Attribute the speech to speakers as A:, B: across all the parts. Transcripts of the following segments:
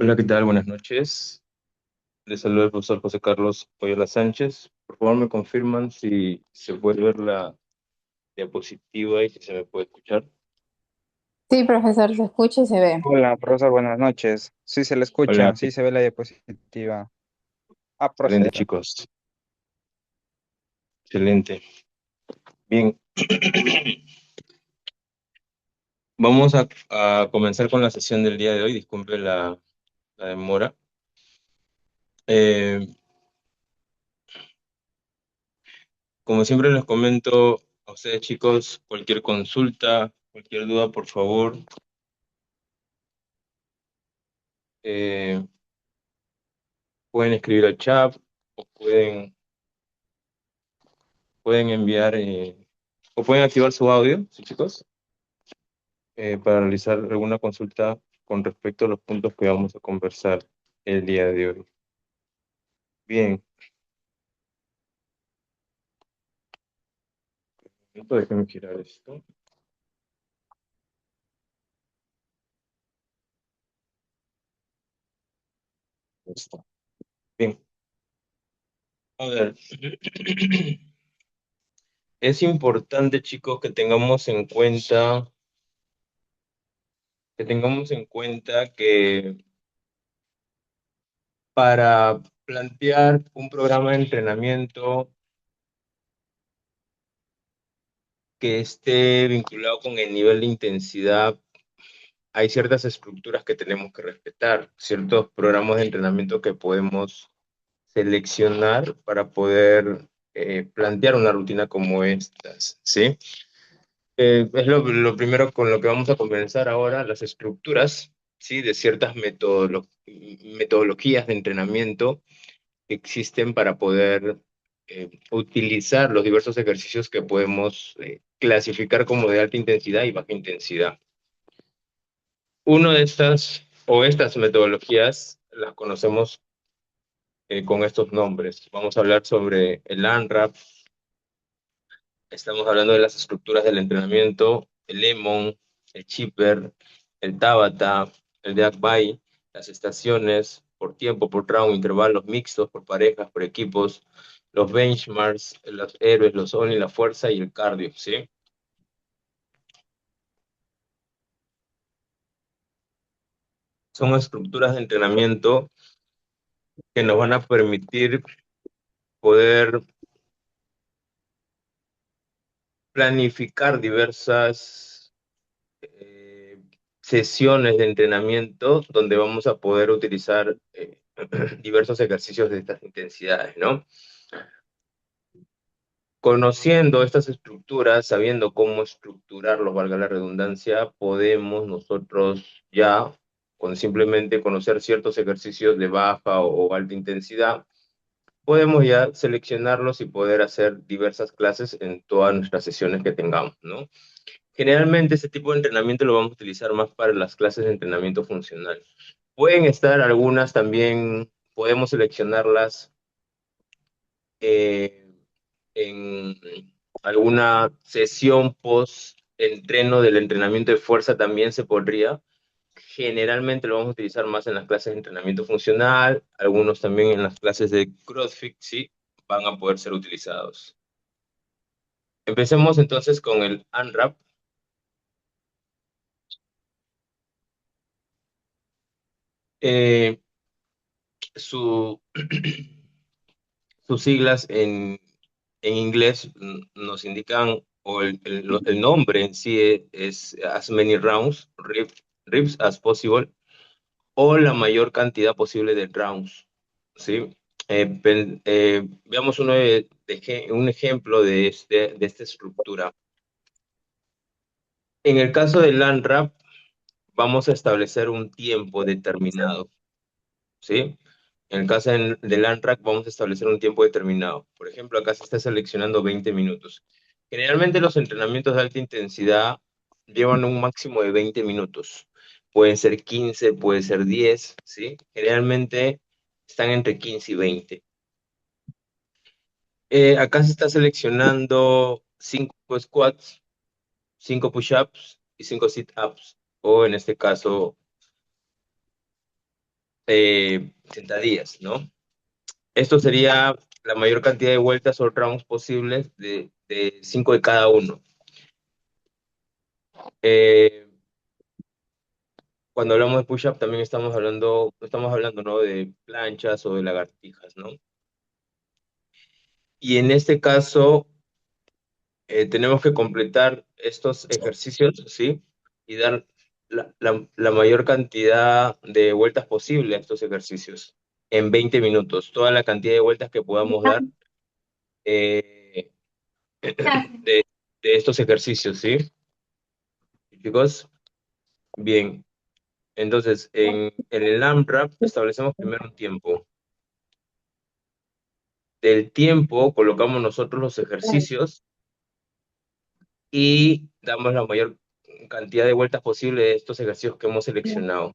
A: Hola, ¿qué tal? Buenas noches. Les saluda el profesor José Carlos Oyola Sánchez. Por favor, me confirman si se puede ver la diapositiva y si se me puede escuchar.
B: Sí, profesor, se escucha y se ve.
C: Hola, profesor, buenas noches. Sí se le
A: Hola,
C: escucha, sí se ve la diapositiva.
A: excelente,
C: Proceda.
A: chicos. Excelente. Bien. Vamos a comenzar con la sesión del día de hoy. Disculpe la demora. Eh, Como siempre les comento a ustedes, chicos, cualquier consulta, cualquier duda, por favor, eh, pueden escribir al chat o pueden enviar o pueden activar su audio, ¿sí, chicos? Para realizar alguna consulta con respecto a los puntos que vamos a conversar el día de hoy. Bien, déjenme girar esto. Ahí está. Bien, a ver. Es importante, chicos, que para plantear un programa de entrenamiento que esté vinculado con el nivel de intensidad, hay ciertas estructuras que tenemos que respetar, ciertos programas de entrenamiento que podemos seleccionar para poder plantear una rutina como estas, ¿sí? Es lo primero con lo que vamos a comenzar ahora, las estructuras, ¿sí? De ciertas metodologías de entrenamiento que existen para poder utilizar los diversos ejercicios que podemos clasificar como de alta intensidad y baja intensidad. Una de estas o estas metodologías las conocemos con estos nombres. Vamos a hablar sobre el ANRAP, estamos hablando de las estructuras del entrenamiento, el EMON, el Chipper, el Tabata, el de Akbai, las estaciones por tiempo, por round, intervalos mixtos, por parejas, por equipos, los benchmarks, los héroes, los only, la fuerza y el cardio, ¿sí? Son estructuras de entrenamiento que nos van a permitir poder planificar diversas sesiones de entrenamiento donde vamos a poder utilizar diversos ejercicios de estas intensidades, ¿no? Conociendo estas estructuras, sabiendo cómo estructurarlos, valga la redundancia, podemos nosotros ya, con simplemente conocer ciertos ejercicios de baja o alta intensidad, podemos ya seleccionarlos y poder hacer diversas clases en todas nuestras sesiones que tengamos, ¿no? Generalmente este tipo de entrenamiento lo vamos a utilizar más para las clases de entrenamiento funcional. Pueden estar algunas también, podemos seleccionarlas eh, en alguna sesión post-entreno del entrenamiento de fuerza también se podría. Generalmente lo vamos a utilizar más en las clases de entrenamiento funcional, algunos también en las clases de CrossFit, sí, van a poder ser utilizados. Empecemos entonces con el UNWRAP. Eh, su, sus siglas en inglés nos indican, o el nombre en sí es as many rounds, reps as possible, o la mayor cantidad posible de rounds, ¿sí? Veamos un ejemplo de esta estructura. En el caso del LANRAP, vamos a establecer un tiempo determinado, ¿sí? En el caso del ANRAC vamos a establecer un tiempo determinado. Por ejemplo, acá se está seleccionando 20 minutos. Generalmente los entrenamientos de alta intensidad llevan un máximo de 20 minutos. Pueden ser 15, puede ser 10, ¿sí? Generalmente están entre 15 y 20. Acá se está seleccionando 5 squats, 5 push-ups y 5 sit-ups. O en este caso, sentadillas, ¿no? Esto sería la mayor cantidad de vueltas o rounds posibles de 5 de cada uno. Eh, Cuando hablamos de push-up también estamos hablando, ¿no? De planchas o de lagartijas, ¿no? Y en este caso tenemos que completar estos ejercicios, ¿sí? Y dar la mayor cantidad de vueltas posible a estos ejercicios en 20 minutos. Toda la cantidad de vueltas que podamos dar eh, de, de estos ejercicios, ¿sí? Chicos, bien. Entonces, en el AMRAP establecemos primero un tiempo. Del tiempo colocamos nosotros los ejercicios y damos la mayor cantidad de vueltas posible de estos ejercicios que hemos seleccionado.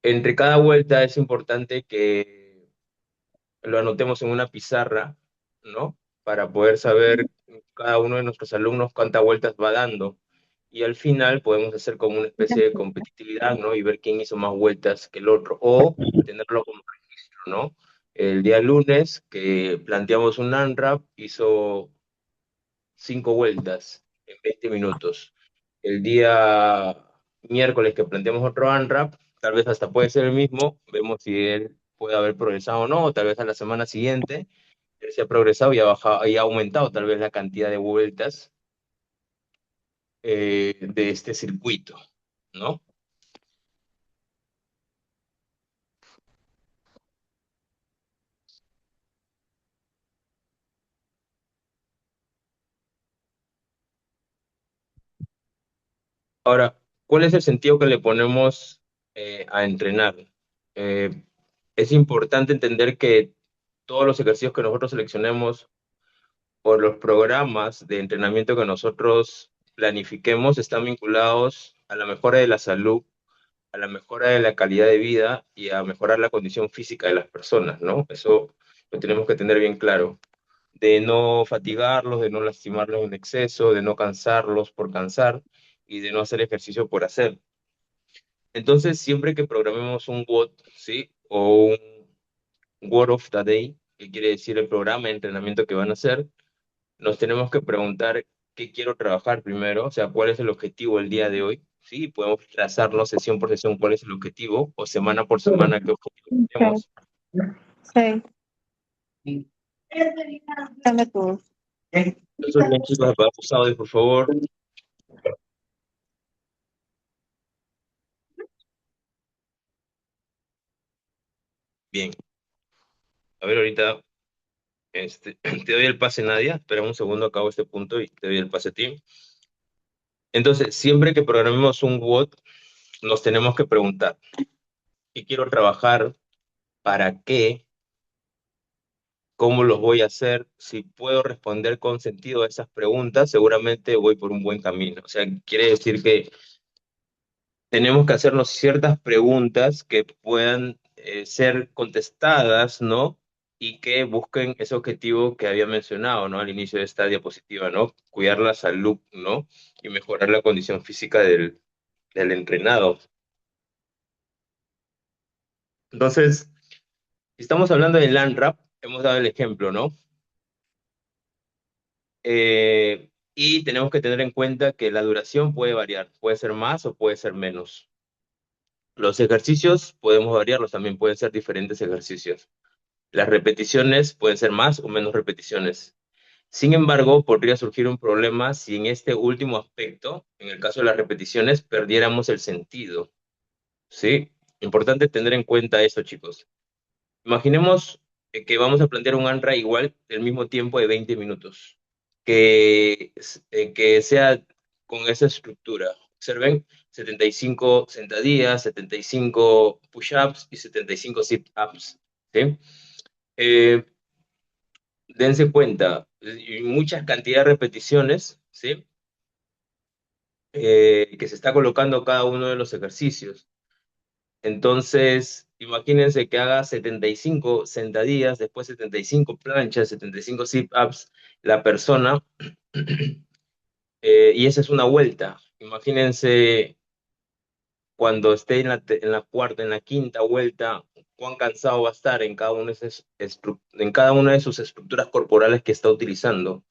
A: Entre cada vuelta es importante que lo anotemos en una pizarra, ¿no? Para poder saber cada uno de nuestros alumnos cuántas vueltas va dando. Y al final podemos hacer como una especie de competitividad, ¿no? Y ver quién hizo más vueltas que el otro. O tenerlo como registro, ¿no? El día lunes que planteamos un ANRAP hizo 5 vueltas en 20 minutos. El día miércoles que planteamos otro ANRAP, tal vez hasta puede ser el mismo, vemos si él puede haber progresado o no, o tal vez a la semana siguiente él se ha progresado y ha bajado, y ha aumentado tal vez la cantidad de vueltas de este circuito, ¿no? Ahora, ¿cuál es el sentido que le ponemos a entrenar? Eh, es importante entender que todos los ejercicios que nosotros seleccionemos o los programas de entrenamiento que nosotros planifiquemos están vinculados a la mejora de la salud, a la mejora de la calidad de vida y a mejorar la condición física de las personas, ¿no? Eso lo tenemos que tener bien claro. De no fatigarlos, de no lastimarlos en exceso, de no cansarlos por cansar y de no hacer ejercicio por hacer. Entonces, siempre que programemos un WOD, ¿sí? O un Word of the Day, que quiere decir el programa de entrenamiento que van a hacer, nos tenemos que preguntar qué quiero trabajar primero, o sea, cuál es el objetivo el día de hoy, ¿sí? Podemos trazarnos sesión por sesión cuál es el objetivo, o semana por semana qué objetivo
B: Ok,
A: tenemos.
B: sí. Dame tú.
A: Entonces, bien, chicos, apaguen sus audios, por favor. Bien, a ver, ahorita te doy el pase, Nadia. Espera un segundo, acabo este punto y te doy el pase a ti. Entonces, siempre que programemos un WOD, nos tenemos que preguntar, ¿qué quiero trabajar? ¿Para qué? ¿Cómo los voy a hacer? Si puedo responder con sentido a esas preguntas, seguramente voy por un buen camino. O sea, quiere decir que tenemos que hacernos ciertas preguntas que puedan ser contestadas, ¿no? Y que busquen ese objetivo que había mencionado, ¿no? Al inicio de esta diapositiva, ¿no? Cuidar la salud, ¿no? Y mejorar la condición física del entrenado. Entonces, si estamos hablando del LANRAP, hemos dado el ejemplo, ¿no? Y tenemos que tener en cuenta que la duración puede variar, puede ser más o puede ser menos. Los ejercicios podemos variarlos, también pueden ser diferentes ejercicios. Las repeticiones pueden ser más o menos repeticiones. Sin embargo, podría surgir un problema si en este último aspecto, en el caso de las repeticiones, perdiéramos el sentido. ¿Sí? Importante tener en cuenta esto, chicos. Imaginemos que vamos a plantear un ANRA igual del mismo tiempo de 20 minutos, que sea con esa estructura. Observen, 75 sentadillas, 75 push-ups y 75 sit-ups. ¿Sí? Eh, dense cuenta, y muchas cantidades de repeticiones, ¿sí? Que se está colocando cada uno de los ejercicios. Entonces, imagínense que haga 75 sentadillas, después 75 planchas, 75 sit-ups, la persona, y esa es una vuelta. Imagínense cuando esté en la cuarta, en la quinta vuelta, cuán cansado va a estar en cada una de en cada una de sus estructuras corporales que está utilizando.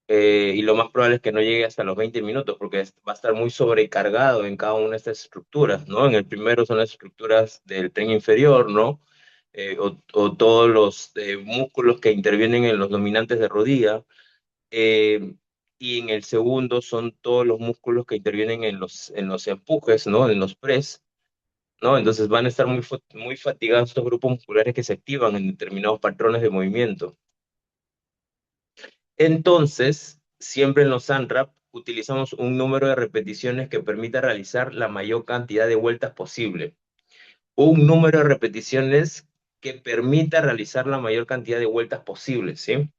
A: Y lo más probable es que no llegue hasta los 20 minutos porque va a estar muy sobrecargado en cada una de estas estructuras, ¿no? En el primero son las estructuras del tren inferior, ¿no? O todos los músculos que intervienen en los dominantes de rodilla. eh, y en el segundo son todos los músculos que intervienen en los empujes, ¿no? En los press, ¿no? Entonces van a estar muy fatigados estos grupos musculares que se activan en determinados patrones de movimiento. Entonces, siempre en los ANRAP utilizamos un número de repeticiones que permita realizar la mayor cantidad de vueltas posible. Un número de repeticiones que permita realizar la mayor cantidad de vueltas posible, ¿sí?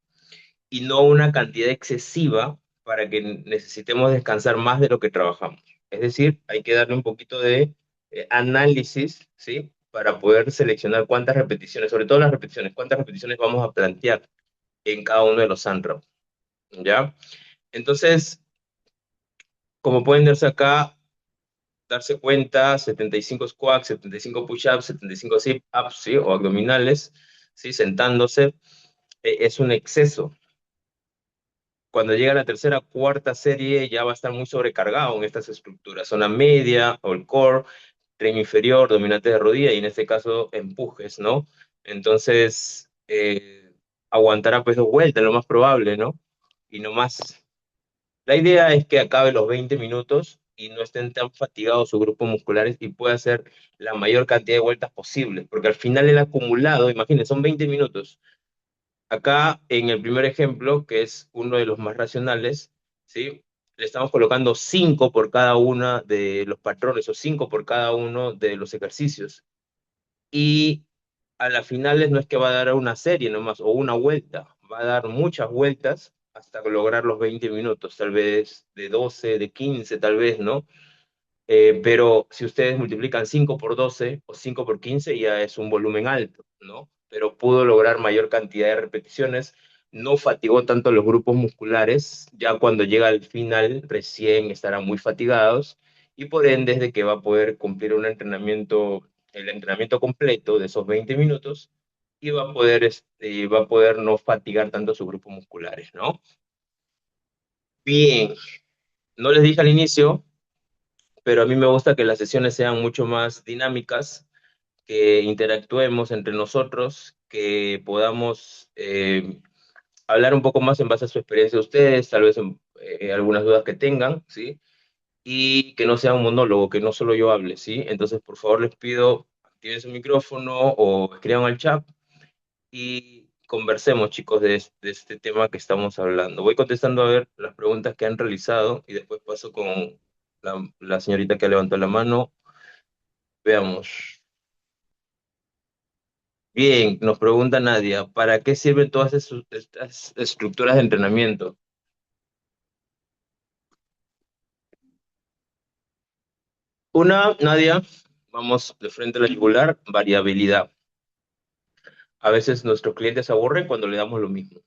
A: Y no una cantidad excesiva para que necesitemos descansar más de lo que trabajamos. Es decir, hay que darle un poquito de análisis, ¿sí? Para poder seleccionar cuántas repeticiones, sobre todo las repeticiones, cuántas repeticiones vamos a plantear en cada uno de los ANRAP, ¿ya? Entonces, como pueden darse acá, darse cuenta, 75 squats, 75 push-ups, 75 sit-ups, ¿sí? O abdominales, ¿sí? Sentándose, es un exceso. Cuando llega la tercera, cuarta serie, ya va a estar muy sobrecargado en estas estructuras. Zona media o el core, tren inferior, dominante de rodilla y en este caso empujes, ¿no? Entonces, aguantará pues 2 vueltas, lo más probable, ¿no? Y no más. La idea es que acabe los 20 minutos y no estén tan fatigados sus grupos musculares y pueda hacer la mayor cantidad de vueltas posible, porque al final el acumulado, imagínense, son 20 minutos. Acá en el primer ejemplo, que es uno de los más racionales, ¿sí? le estamos colocando 5 por cada uno de los patrones o 5 por cada uno de los ejercicios. Y a las finales no es que va a dar una serie nomás o una vuelta, va a dar muchas vueltas hasta lograr los 20 minutos, tal vez de 12, de 15, tal vez, ¿no? Pero si ustedes multiplican 5 por 12 o 5 por 15 ya es un volumen alto, ¿no? Pero pudo lograr mayor cantidad de repeticiones, no fatigó tanto los grupos musculares, ya cuando llega al final recién estarán muy fatigados y por ende es de que va a poder cumplir el entrenamiento completo de esos 20 minutos y va a poder no fatigar tanto sus grupos musculares, ¿no? Bien, no les dije al inicio, pero a mí me gusta que las sesiones sean mucho más dinámicas, que interactuemos entre nosotros, que podamos hablar un poco más en base a su experiencia de ustedes, tal vez algunas dudas que tengan, ¿sí? Y que no sea un monólogo, que no solo yo hable, ¿sí? Entonces, por favor, les pido, activen su micrófono o escriban al chat y conversemos, chicos, de este tema que estamos hablando. Voy contestando a ver las preguntas que han realizado y después paso con la señorita que levantó la mano. Veamos. Bien, nos pregunta Nadia, ¿para qué sirven todas estas estructuras de entrenamiento? Una, Nadia, vamos de frente a la yugular, variabilidad. A veces nuestros clientes se aburren cuando le damos lo mismo,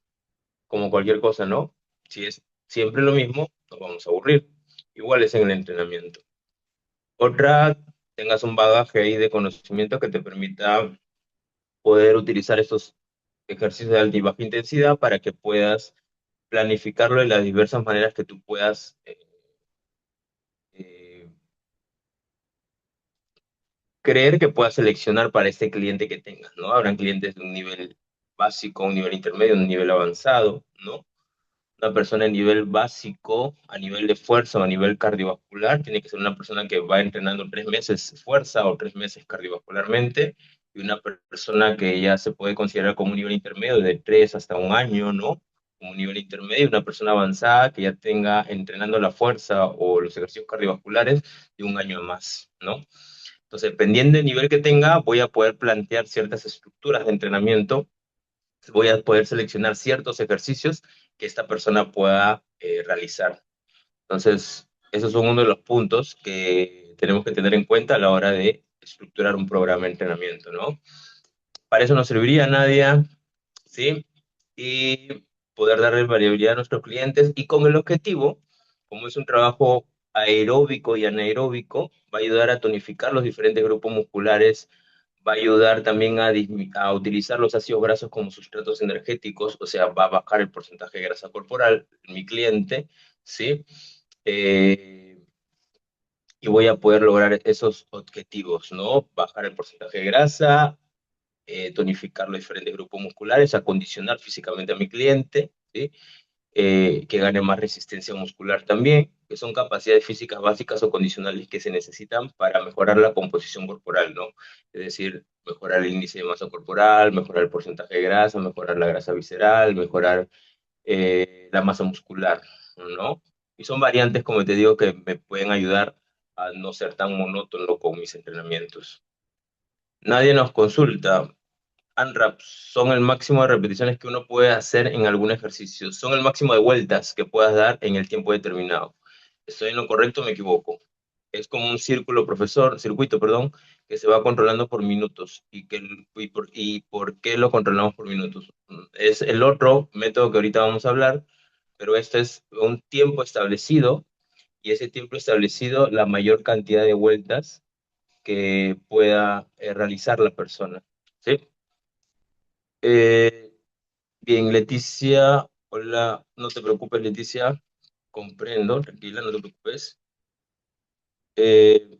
A: como cualquier cosa, ¿no? Si es siempre lo mismo, nos vamos a aburrir. Igual es en el entrenamiento. Otra, tengas un bagaje ahí de conocimiento que te permita poder utilizar estos ejercicios de alta y baja intensidad para que puedas planificarlo de las diversas maneras que tú puedas eh, creer que puedas seleccionar para este cliente que tengas, ¿no? Habrán clientes de un nivel básico, un nivel intermedio, un nivel avanzado, ¿no? Una persona en nivel básico, a nivel de fuerza o a nivel cardiovascular, tiene que ser una persona que va entrenando 3 meses fuerza o 3 meses cardiovascularmente, y una persona que ya se puede considerar como un nivel intermedio de 3 hasta 1 año, ¿no? Como un nivel intermedio, una persona avanzada que ya tenga entrenando la fuerza o los ejercicios cardiovasculares de 1 año más, ¿no? Entonces, dependiendo del nivel que tenga, voy a poder plantear ciertas estructuras de entrenamiento, voy a poder seleccionar ciertos ejercicios que esta persona pueda realizar. Entonces, esos son uno de los puntos que tenemos que tener en cuenta a la hora de estructurar un programa de entrenamiento, ¿no? Para eso nos serviría, Nadia, ¿sí? Y poder darle variabilidad a nuestros clientes y con el objetivo, como es un trabajo aeróbico y anaeróbico, va a ayudar a tonificar los diferentes grupos musculares, va a ayudar también a utilizar los ácidos grasos como sustratos energéticos, o sea, va a bajar el porcentaje de grasa corporal en mi cliente, ¿sí? Eh, y voy a poder lograr esos objetivos, ¿no? Bajar el porcentaje de grasa, tonificar los diferentes grupos musculares, acondicionar físicamente a mi cliente, ¿sí? Que gane más resistencia muscular también, que son capacidades físicas básicas o condicionales que se necesitan para mejorar la composición corporal, ¿no? Es decir, mejorar el índice de masa corporal, mejorar el porcentaje de grasa, mejorar la grasa visceral, mejorar la masa muscular, ¿no? Y son variantes, como te digo, que me pueden ayudar a no ser tan monótono con mis entrenamientos. Nadie nos consulta. ANRAPs son el máximo de repeticiones que uno puede hacer en algún ejercicio. Son el máximo de vueltas que puedas dar en el tiempo determinado. ¿Estoy en lo correcto o me equivoco? Es como un circuito, perdón, que se va controlando por minutos. ¿Y por qué lo controlamos por minutos? Es el otro método que ahorita vamos a hablar, pero este es un tiempo establecido y ese tiempo establecido, la mayor cantidad de vueltas que pueda realizar la persona. ¿Sí? Eh, Bien, Leticia, hola, no te preocupes, Leticia, comprendo, tranquila, no te preocupes. Eh,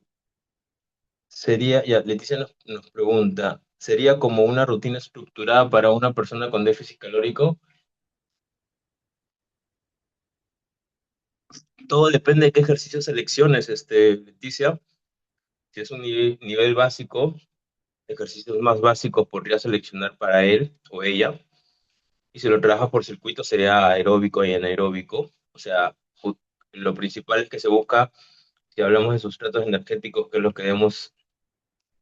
A: Leticia nos pregunta, ¿sería como una rutina estructurada para una persona con déficit calórico? Todo depende de qué ejercicio selecciones, Leticia. Si es un nivel básico, ejercicios más básicos podría seleccionar para él o ella. Y si lo trabajas por circuito sería aeróbico y anaeróbico, o sea, Lo principal es que se busca, si hablamos de sustratos energéticos, que es lo que debemos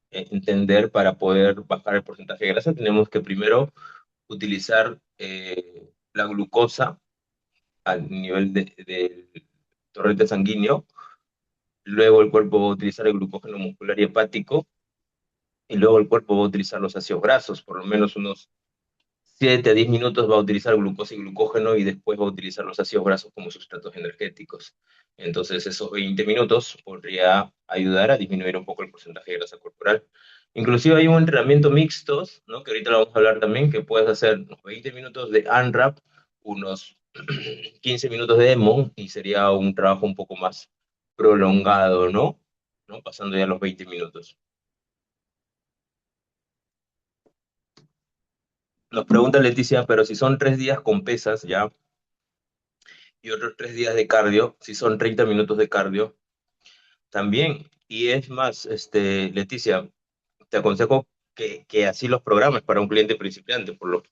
A: entender para poder bajar el porcentaje de grasa, tenemos que primero utilizar la glucosa al nivel del torrente sanguíneo. Luego el cuerpo va a utilizar el glucógeno muscular y hepático, y luego el cuerpo va a utilizar los ácidos grasos, por lo menos unos 7 a 10 minutos va a utilizar glucosa y glucógeno y después va a utilizar los ácidos grasos como sustratos energéticos. Entonces esos 20 minutos podría ayudar a disminuir un poco el porcentaje de grasa corporal. Inclusive hay un entrenamiento mixtos, ¿no? Que ahorita lo vamos a hablar también, que puedes hacer unos 20 minutos de ANRAP, unos 15 minutos de EMON, y sería un trabajo un poco más prolongado, ¿no? ¿No? Pasando ya los 20 minutos. Nos pregunta Leticia, pero si son 3 días con pesas ya y otros 3 días de cardio, si son 30 minutos de cardio, también. Y es más, Leticia, te aconsejo que así los programas para un cliente principiante, por lo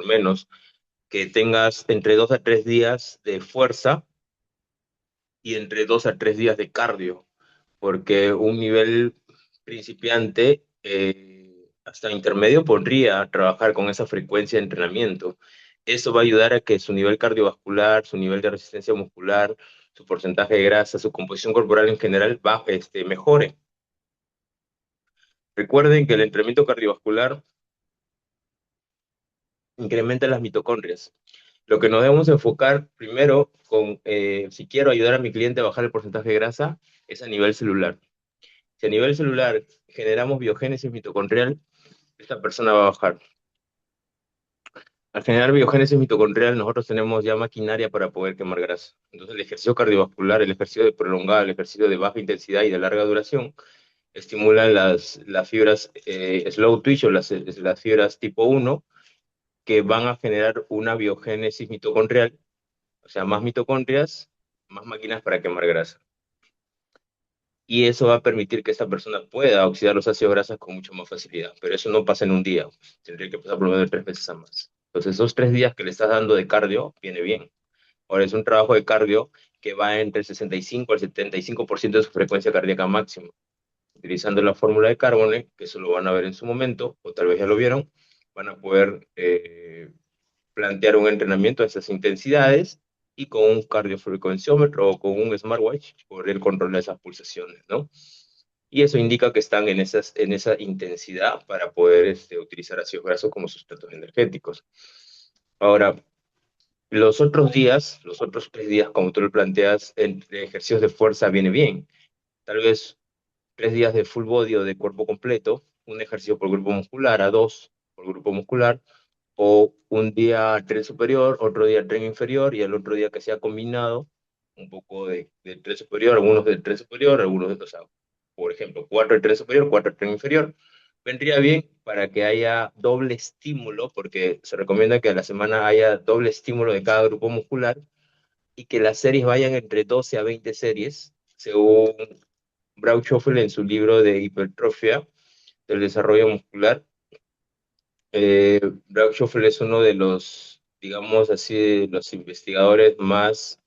A: menos, que tengas entre 2 a 3 días de fuerza y entre 2 a 3 días de cardio, porque un nivel principiante hasta intermedio podría trabajar con esa frecuencia de entrenamiento. Eso va a ayudar a que su nivel cardiovascular, su nivel de resistencia muscular, su porcentaje de grasa, su composición corporal en general mejore. Recuerden que el entrenamiento cardiovascular incrementa las mitocondrias. Lo que nos debemos enfocar primero, si quiero ayudar a mi cliente a bajar el porcentaje de grasa, es a nivel celular. Si a nivel celular generamos biogénesis mitocondrial, esta persona va a bajar. Al generar biogénesis mitocondrial, nosotros tenemos ya maquinaria para poder quemar grasa. Entonces, el ejercicio cardiovascular, el ejercicio de prolongado, el ejercicio de baja intensidad y de larga duración, estimulan las fibras slow twitch o las fibras tipo 1, que van a generar una biogénesis mitocondrial, o sea, más mitocondrias, más máquinas para quemar grasa. Y eso va a permitir que esta persona pueda oxidar los ácidos grasos con mucha más facilidad. Pero eso no pasa en un día, tendría que pasar por lo menos 3 veces a más. Entonces, esos 3 días que le estás dando de cardio, viene bien. Ahora, es un trabajo de cardio que va entre el 65 al 75% de su frecuencia cardíaca máxima. Utilizando la fórmula de Carbone, que eso lo van a ver en su momento, o tal vez ya lo vieron, van a poder plantear un entrenamiento de esas intensidades y con un cardiofrecuenciómetro o con un smartwatch poder controlar esas pulsaciones, ¿no? Y eso indica que están en esa intensidad para poder utilizar ácidos grasos como sustratos energéticos. Ahora, los otros días, los otros 3 días, como tú lo planteas, entre ejercicios de fuerza viene bien. Tal vez 3 días de full body o de cuerpo completo, un ejercicio por grupo muscular, a dos por grupo muscular, o un día tren superior, otro día tren inferior y el otro día que sea combinado, un poco de tren superior, algunos de tren superior, algunos de, o sea, por ejemplo, 4 de tren superior, 4 de tren inferior. Vendría bien para que haya doble estímulo, porque se recomienda que a la semana haya doble estímulo de cada grupo muscular y que las series vayan entre 12 a 20 series, según Bradshaw en su libro de hipertrofia del desarrollo muscular. Bradshaw es uno de los, digamos así, de los investigadores más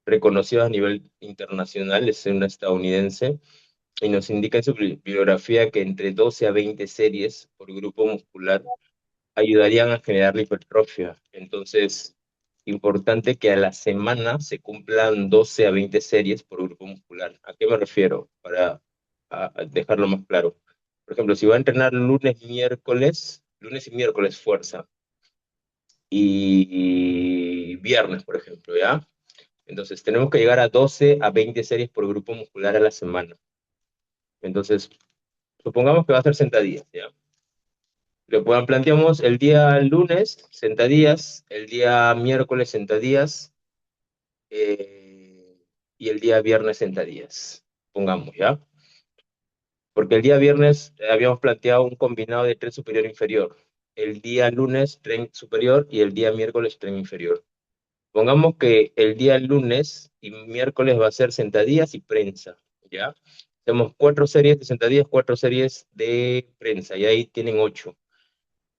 A: reconocidos a nivel internacional, es un estadounidense, y nos indica en su bibliografía que entre 12 a 20 series por grupo muscular ayudarían a generar la hipertrofia. Entonces, importante que a la semana se cumplan 12 a 20 series por grupo muscular. ¿A qué me refiero? Para a dejarlo más claro. Por ejemplo, si va a entrenar lunes y miércoles fuerza, y viernes, por ejemplo, ¿ya? Entonces, tenemos que llegar a 12 a 20 series por grupo muscular a la semana. Entonces, supongamos que va a ser sentadillas, ¿ya? Planteamos el día lunes, sentadillas, el día miércoles, sentadillas, y el día viernes, sentadillas. Pongamos, ¿ya? Porque el día viernes habíamos planteado un combinado de tren superior e inferior. El día lunes, tren superior, y el día miércoles, tren inferior. Pongamos que el día lunes y miércoles va a ser sentadillas y prensa, ¿ya? Tenemos 4 series de sentadillas, 4 series de prensa, y ahí tienen 8.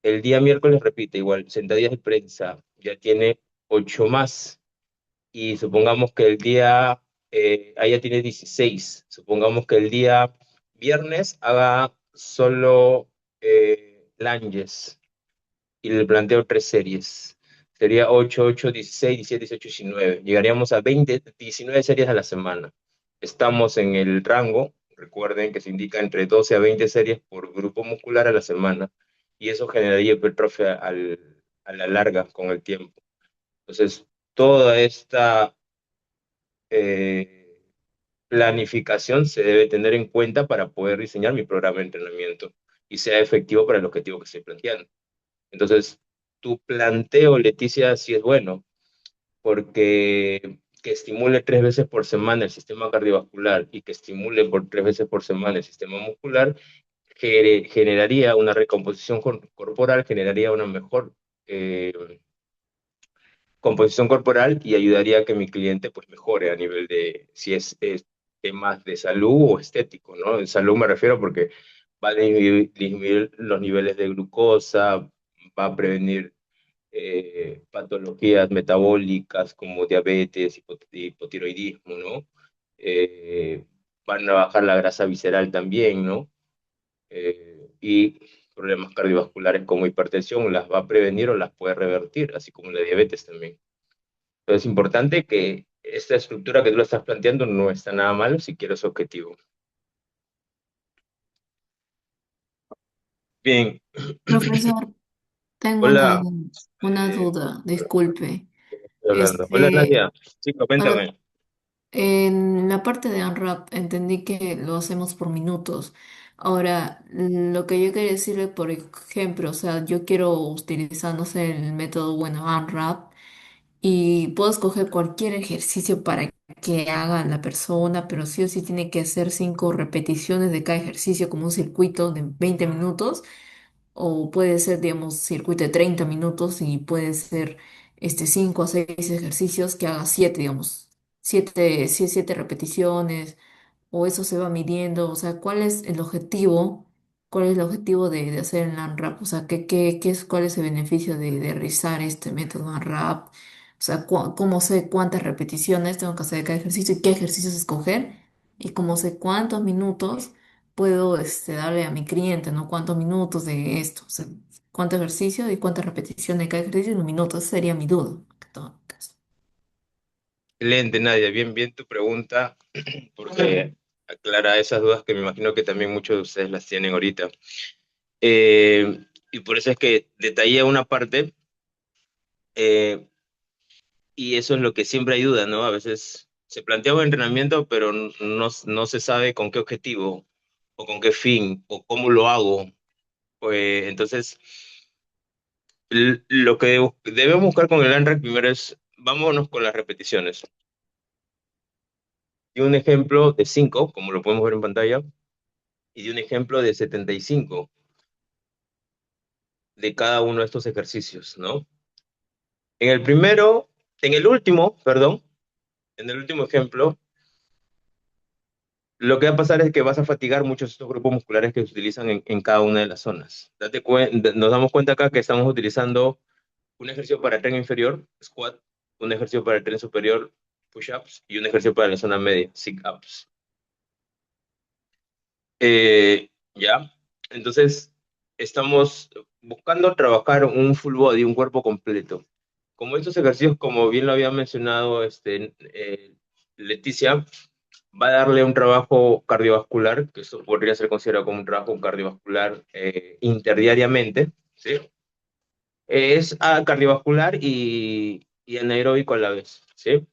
A: El día miércoles repite igual, sentadillas y prensa, ya tiene 8 más. y supongamos que el día, ahí ya tiene 16, supongamos que el día viernes haga solo lunges y le planteo tres series. Sería 8 8 16 17 18 19. Llegaríamos a 20 19 series a la semana. Estamos en el rango, recuerden que se indica entre 12 a 20 series por grupo muscular a la semana, y eso generaría hipertrofia a la larga con el tiempo. Entonces, toda esta eh, planificación se debe tener en cuenta para poder diseñar mi programa de entrenamiento y sea efectivo para el objetivo que estoy planteando. Entonces, tu planteo, Leticia, sí es bueno, porque que estimule 3 veces por semana el sistema cardiovascular y que estimule por 3 veces por semana el sistema muscular, generaría una recomposición corporal, generaría una mejor eh, composición corporal y ayudaría a que mi cliente pues mejore a nivel de, si es temas de salud o estético, ¿no? En salud me refiero porque va a disminuir los niveles de glucosa, va a prevenir patologías metabólicas como diabetes, hipotiroidismo, ¿no? Eh, Van a bajar la grasa visceral también, ¿no? Y problemas cardiovasculares como hipertensión las va a prevenir o las puede revertir, así como la diabetes también. Entonces es importante que esta estructura que tú lo estás planteando no está nada mal si quieres objetivo. Bien,
D: Profesor, tengo
A: hola,
D: una
A: eh,
D: duda, disculpe.
A: estoy hablando. Hola
D: Este,
A: Nadia, sí,
D: ahora,
A: coméntame.
D: en la parte de Unwrap entendí que lo hacemos por minutos. Ahora, lo que yo quería decirle, por ejemplo, o sea, yo quiero utilizar, no sé, el método, bueno, Unwrap, y puedo escoger cualquier ejercicio para que haga la persona, pero sí o sí tiene que hacer 5 repeticiones de cada ejercicio como un circuito de 20 minutos. O puede ser, digamos, circuito de 30 minutos y puede ser 5 a 6 ejercicios que haga 7, digamos, 7 repeticiones, o eso se va midiendo. O sea, ¿cuál es el objetivo? ¿Cuál es el objetivo de hacer el ANRAP? O sea, ¿cuál es el beneficio de realizar este método ANRAP? O sea, ¿cómo sé cuántas repeticiones tengo que hacer de cada ejercicio y qué ejercicios escoger? Y cómo sé cuántos minutos puedo darle a mi cliente, ¿no? Cuántos minutos de esto, o sea, cuánto ejercicio y cuántas repeticiones de cada ejercicio en un minuto. Esa sería mi duda, que todo caso.
A: Excelente, Nadia, bien, bien tu pregunta, porque aclara esas dudas que me imagino que también muchos de ustedes las tienen ahorita. Y por eso es que detallé una parte, eh, y eso es lo que siempre ayuda, ¿no? A veces se plantea un entrenamiento, pero no se sabe con qué objetivo, o con qué fin, o cómo lo hago. Entonces, lo que debemos buscar con el ANRAC primero es, vámonos con las repeticiones. Y un ejemplo de 5, como lo podemos ver en pantalla, y de un ejemplo de 75 de cada uno de estos ejercicios, ¿no? En el primero, en el último, perdón, en el último ejemplo, lo que va a pasar es que vas a fatigar muchos de estos grupos musculares que se utilizan en cada una de las zonas. Nos damos cuenta acá que estamos utilizando un ejercicio para el tren inferior, squat, un ejercicio para el tren superior, push-ups, y un ejercicio para la zona media, sit-ups. ¿Ya? Entonces, estamos buscando trabajar un full body, un cuerpo completo. Como estos ejercicios, como bien lo había mencionado Leticia, va a darle un trabajo cardiovascular, que eso podría ser considerado como un trabajo cardiovascular interdiariamente, ¿sí? Es cardiovascular y anaeróbico a la vez, ¿sí?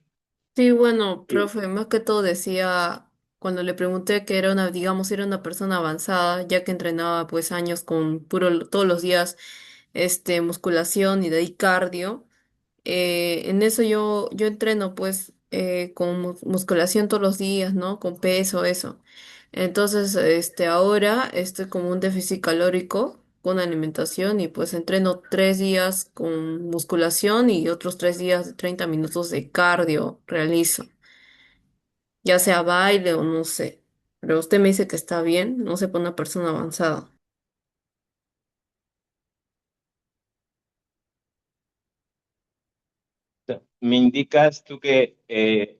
D: Sí, bueno,
A: Y-
D: profe, más que todo decía, cuando le pregunté que era una, digamos, era una persona avanzada, ya que entrenaba pues años con todos los días, musculación y de ahí cardio. En eso yo entreno pues con musculación todos los días, ¿no? Con peso, eso. Entonces, ahora estoy como un déficit calórico con alimentación y pues entreno 3 días con musculación y otros 3 días de 30 minutos de cardio realizo, ya sea baile o no sé. Pero usted me dice que está bien, no sé, para una persona avanzada.
A: me indicas tú que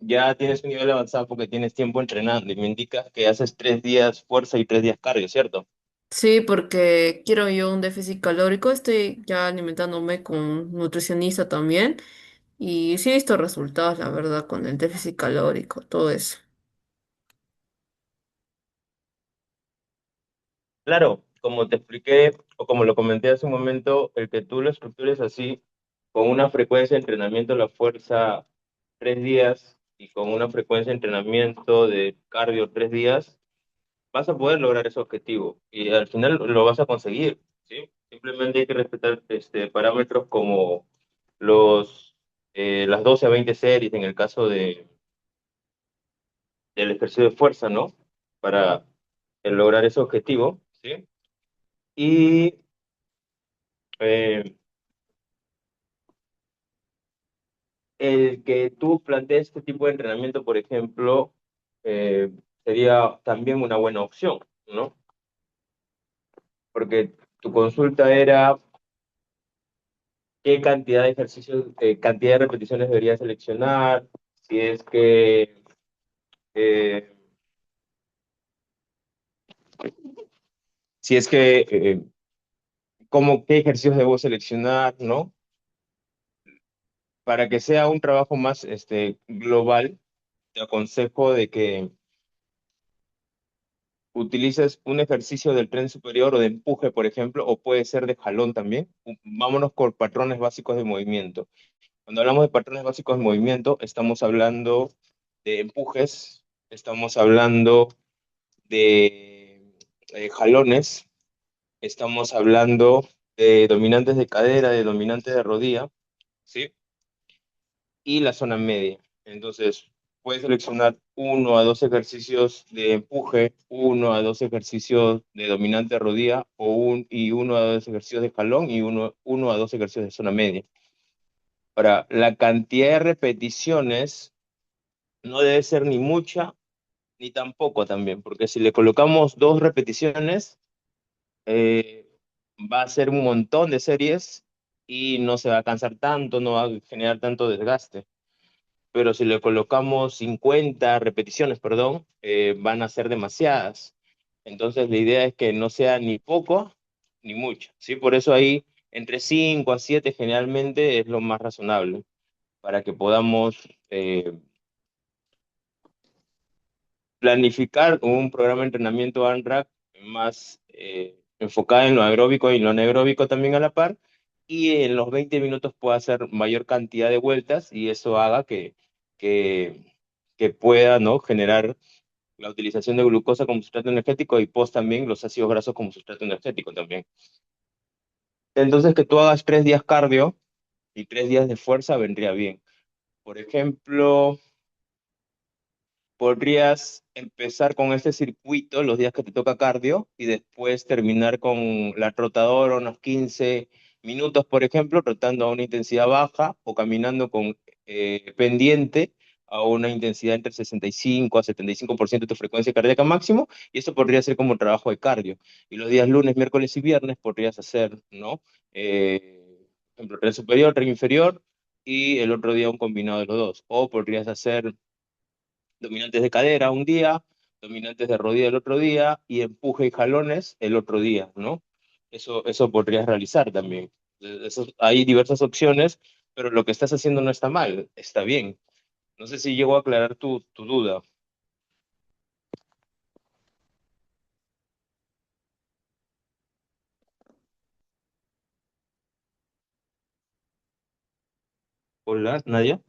A: ya tienes un nivel avanzado porque tienes tiempo entrenando y me indicas que haces 3 días fuerza y 3 días cardio, ¿cierto?
D: Sí, porque quiero yo un déficit calórico. Estoy ya alimentándome con nutricionista también. Y sí he visto resultados, la verdad, con el déficit calórico, todo eso.
A: Claro, como te expliqué o como lo comenté hace un momento, el que tú lo estructures así, con una frecuencia de entrenamiento de la fuerza 3 días y con una frecuencia de entrenamiento de cardio 3 días, vas a poder lograr ese objetivo y al final lo vas a conseguir, ¿sí? Simplemente hay que respetar parámetros como las 12 a 20 series en el caso del ejercicio de fuerza, ¿no? Para lograr ese objetivo, ¿sí? Y eh, el que tú plantees este tipo de entrenamiento, por ejemplo, eh, sería también una buena opción, ¿no? Porque tu consulta era qué cantidad de ejercicios, cantidad de repeticiones debería seleccionar, si es que, eh, si es que, qué ejercicios debo seleccionar, ¿no? Para que sea un trabajo más global, te aconsejo de que utilices un ejercicio del tren superior o de empuje, por ejemplo, o puede ser de jalón también. Vámonos con patrones básicos de movimiento. Cuando hablamos de patrones básicos de movimiento, estamos hablando de empujes, estamos hablando de jalones, estamos hablando de dominantes de cadera, de dominantes de rodilla, ¿sí? Y la zona media. Entonces, puedes seleccionar 1 a 2 ejercicios de empuje, 1 a 2 ejercicios de dominante de rodilla y 1 a 2 ejercicios de jalón y uno a dos ejercicios de zona media. Ahora, la cantidad de repeticiones no debe ser ni mucha ni tampoco también, porque si le colocamos 2 repeticiones, eh, va a ser un montón de series y no se va a cansar tanto, no va a generar tanto desgaste. Pero si le colocamos 50 repeticiones, perdón, van a ser demasiadas. Entonces la idea es que no sea ni poco ni mucho, ¿sí? Por eso ahí entre 5 a 7 generalmente es lo más razonable para que podamos planificar un programa de entrenamiento ANRAC más enfocado en lo aeróbico y en lo anaeróbico también a la par, y en los 20 minutos pueda hacer mayor cantidad de vueltas y eso haga que, que pueda, ¿no? generar la utilización de glucosa como sustrato energético y post también los ácidos grasos como sustrato energético también. Entonces que tú hagas 3 días cardio y 3 días de fuerza vendría bien. Por ejemplo, podrías empezar con este circuito los días que te toca cardio y después terminar con la trotadora unos 15 minutos, por ejemplo, trotando a una intensidad baja o caminando con pendiente a una intensidad entre 65 a 75% de tu frecuencia cardíaca máximo, y eso podría ser como trabajo de cardio. Y los días lunes, miércoles y viernes podrías hacer, ¿no? Por ejemplo, tren superior, tren inferior, y el otro día un combinado de los dos. O podrías hacer dominantes de cadera un día, dominantes de rodilla el otro día y empuje y jalones el otro día, ¿no? Eso podrías realizar también. Hay diversas opciones, pero lo que estás haciendo no está mal, está bien. No sé si llego a aclarar tu duda. Hola, Nadia.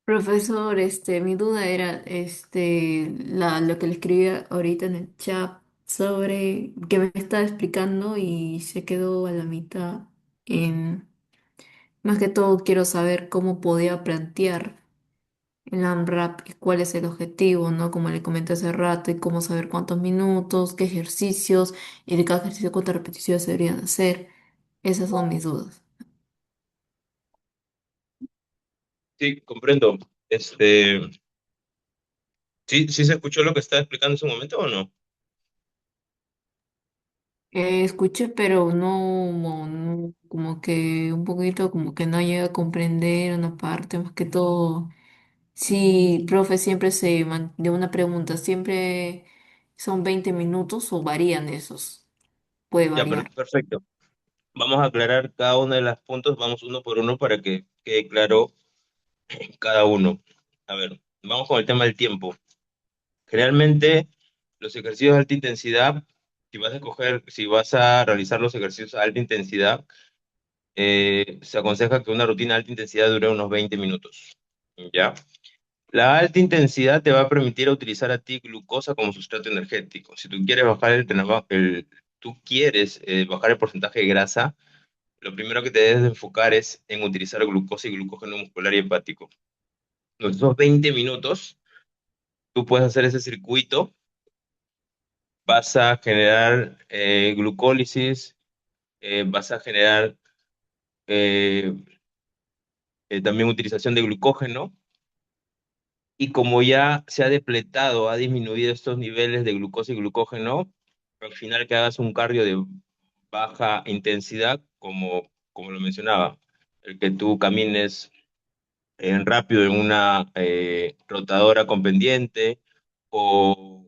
D: Profesor, mi duda era, lo que le escribí ahorita en el chat sobre que me estaba explicando y se quedó a la mitad. En, Más que todo quiero saber cómo podía plantear el AMRAP y cuál es el objetivo, ¿no? Como le comenté hace rato, y cómo saber cuántos minutos, qué ejercicios y de cada ejercicio cuántas repeticiones se deberían hacer. Esas son mis dudas.
A: Sí, comprendo. Este, ¿Sí se escuchó lo que estaba explicando en su momento o no?
D: Escuché, pero no, como que un poquito como que no llega a comprender una parte, más que todo. Sí, profe, siempre de una pregunta, siempre son 20 minutos o varían esos, puede
A: Ya,
D: variar.
A: perfecto. Vamos a aclarar cada uno de los puntos, vamos uno por uno para que quede claro cada uno. A ver, vamos con el tema del tiempo. Generalmente, los ejercicios de alta intensidad, si vas a realizar los ejercicios de alta intensidad, se aconseja que una rutina de alta intensidad dure unos 20 minutos. ¿Ya? La alta intensidad te va a permitir utilizar a ti glucosa como sustrato energético. Si tú quieres bajar tú quieres bajar el porcentaje de grasa, lo primero que te debes de enfocar es en utilizar glucosa y glucógeno muscular y hepático. En esos 20 minutos, tú puedes hacer ese circuito, vas a generar glucólisis, vas a generar eh, también utilización de glucógeno, y como ya se ha depletado, ha disminuido estos niveles de glucosa y glucógeno, al final que hagas un cardio de baja intensidad, como lo mencionaba, el que tú camines rápido en una rotadora con pendiente, o,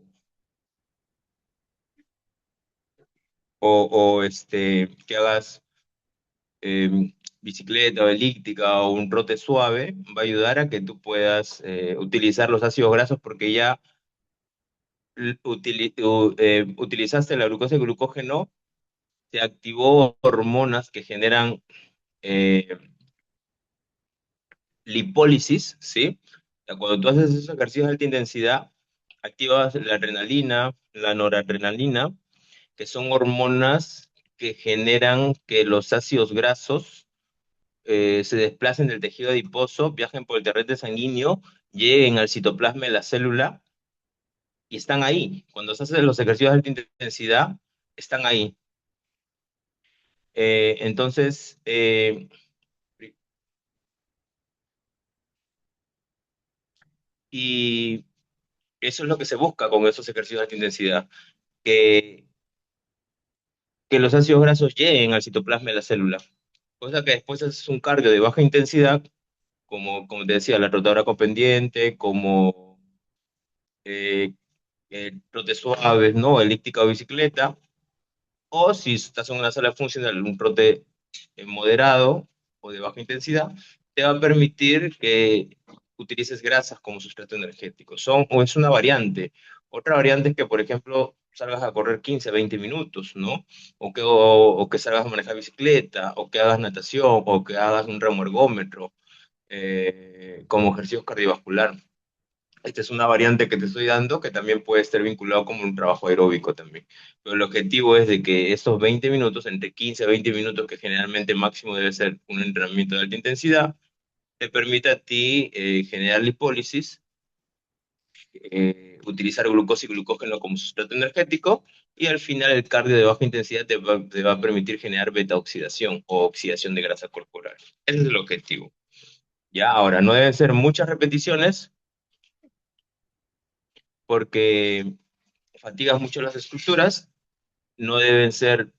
A: que hagas bicicleta o elíptica o un trote suave, va a ayudar a que tú puedas utilizar los ácidos grasos porque ya utilizaste la glucosa y el glucógeno, se activó hormonas que generan eh, lipólisis, ¿sí? O sea, cuando tú haces esos ejercicios de alta intensidad, activas la adrenalina, la noradrenalina, que son hormonas que generan que los ácidos grasos se desplacen del tejido adiposo, viajen por el torrente sanguíneo, lleguen al citoplasma de la célula y están ahí. Cuando se hacen los ejercicios de alta intensidad, están ahí. Entonces, y eso es lo que se busca con esos ejercicios de alta intensidad, que, que los ácidos grasos lleguen al citoplasma de la célula. Cosa que después es un cardio de baja intensidad, como te decía, la rotadora con pendiente, como eh, trotes suaves, ¿no? Elíptica o bicicleta. O si estás en una sala funcional, un trote moderado o de baja intensidad, te va a permitir que utilices grasas como sustrato energético. O es una variante. Otra variante es que, por ejemplo, salgas a correr 15, 20 minutos, ¿no? O que salgas a manejar bicicleta, o que hagas natación, o que hagas un remo ergómetro, como ejercicio cardiovascular. Esta es una variante que te estoy dando que también puede estar vinculado como un trabajo aeróbico también. Pero el objetivo es de que estos 20 minutos, entre 15 a 20 minutos, que generalmente máximo debe ser un entrenamiento de alta intensidad, te permita a ti generar lipólisis, utilizar glucosa y glucógeno como sustrato energético, y al final el cardio de baja intensidad te va a permitir generar beta oxidación o oxidación de grasa corporal. Ese es el objetivo. Ya, ahora, no deben ser muchas repeticiones porque fatigas mucho las estructuras, no deben ser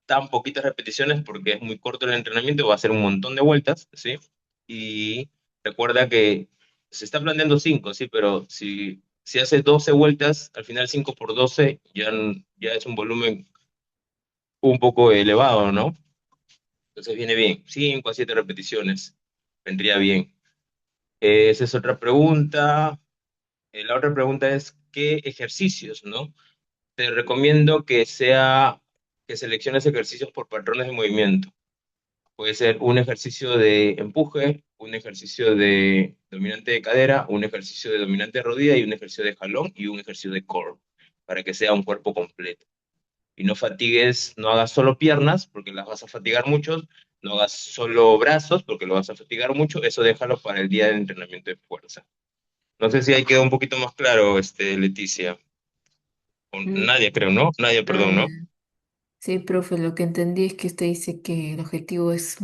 A: tan poquitas repeticiones porque es muy corto el entrenamiento, va a ser un montón de vueltas, ¿sí? Y recuerda que se está planeando 5, ¿sí? Pero si haces 12 vueltas, al final 5 por 12 ya es un volumen un poco elevado, ¿no? Entonces viene bien, 5 a 7 repeticiones, vendría bien. Esa es otra pregunta. La otra pregunta es, ¿qué ejercicios, no? Te recomiendo que selecciones ejercicios por patrones de movimiento. Puede ser un ejercicio de empuje, un ejercicio de dominante de cadera, un ejercicio de dominante de rodilla y un ejercicio de jalón y un ejercicio de core, para que sea un cuerpo completo. Y no fatigues, no hagas solo piernas porque las vas a fatigar mucho, no hagas solo brazos porque lo vas a fatigar mucho, eso déjalo para el día del entrenamiento de fuerza. No sé si ahí quedó un poquito más claro, Leticia. O
D: Mm,
A: Nadia, creo, ¿no? Nadia, perdón, ¿no?
D: eh, sí, profe, lo que entendí es que usted dice que el objetivo es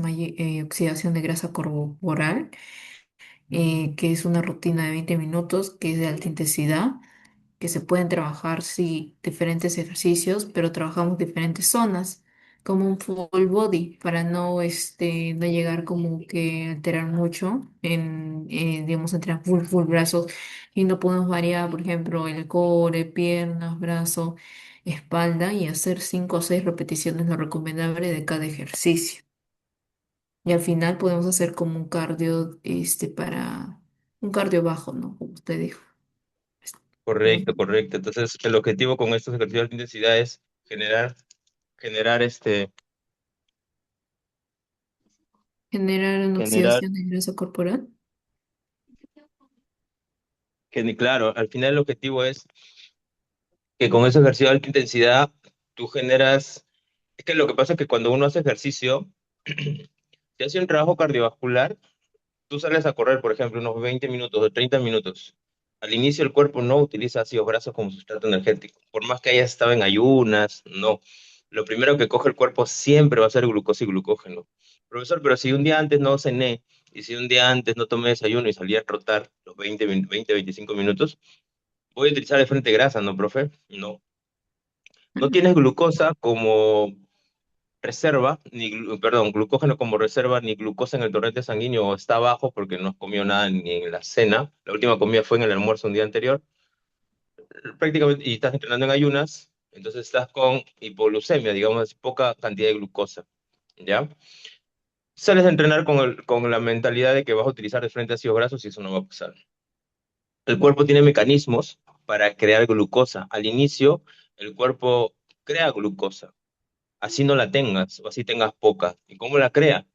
D: oxidación de grasa corporal, que es una rutina de 20 minutos, que es de alta intensidad, que se pueden trabajar, sí, diferentes ejercicios, pero trabajamos diferentes zonas, como un full body, para no, no llegar como que alterar mucho digamos, entrenar full brazos, y no podemos variar, por ejemplo, el core, piernas, brazo, espalda, y hacer 5 o 6 repeticiones, lo recomendable de cada ejercicio. Y al final podemos hacer como un cardio, para un cardio bajo, ¿no? Como usted dijo.
A: Correcto, correcto. Entonces, el objetivo con estos ejercicios de alta intensidad es generar
D: Generar una
A: generar,
D: oxidación de grasa corporal.
A: claro, al final el objetivo es que con esos ejercicios de alta intensidad tú generas, es que lo que pasa es que cuando uno hace ejercicio, si hace un trabajo cardiovascular, tú sales a correr, por ejemplo, unos 20 minutos o 30 minutos. Al inicio el cuerpo no utiliza ácidos grasos como sustrato energético, por más que hayas estado en ayunas, no. Lo primero que coge el cuerpo siempre va a ser glucosa y glucógeno. Profesor, pero si un día antes no cené y si un día antes no tomé desayuno y salí a trotar los 25 minutos, voy a utilizar de frente grasa, ¿no, profe? No. No tienes glucosa como reserva, perdón, glucógeno como reserva, ni glucosa en el torrente sanguíneo, o está bajo porque no has comido nada ni en la cena. La última comida fue en el almuerzo un día anterior, prácticamente, y estás entrenando en ayunas, entonces estás con hipoglucemia, digamos, poca cantidad de glucosa, ¿ya? Sales a entrenar con la mentalidad de que vas a utilizar de frente ácidos grasos y eso no va a pasar. El cuerpo tiene mecanismos para crear glucosa. Al inicio, el cuerpo crea glucosa, así no la tengas o así tengas poca. ¿Y cómo la crea?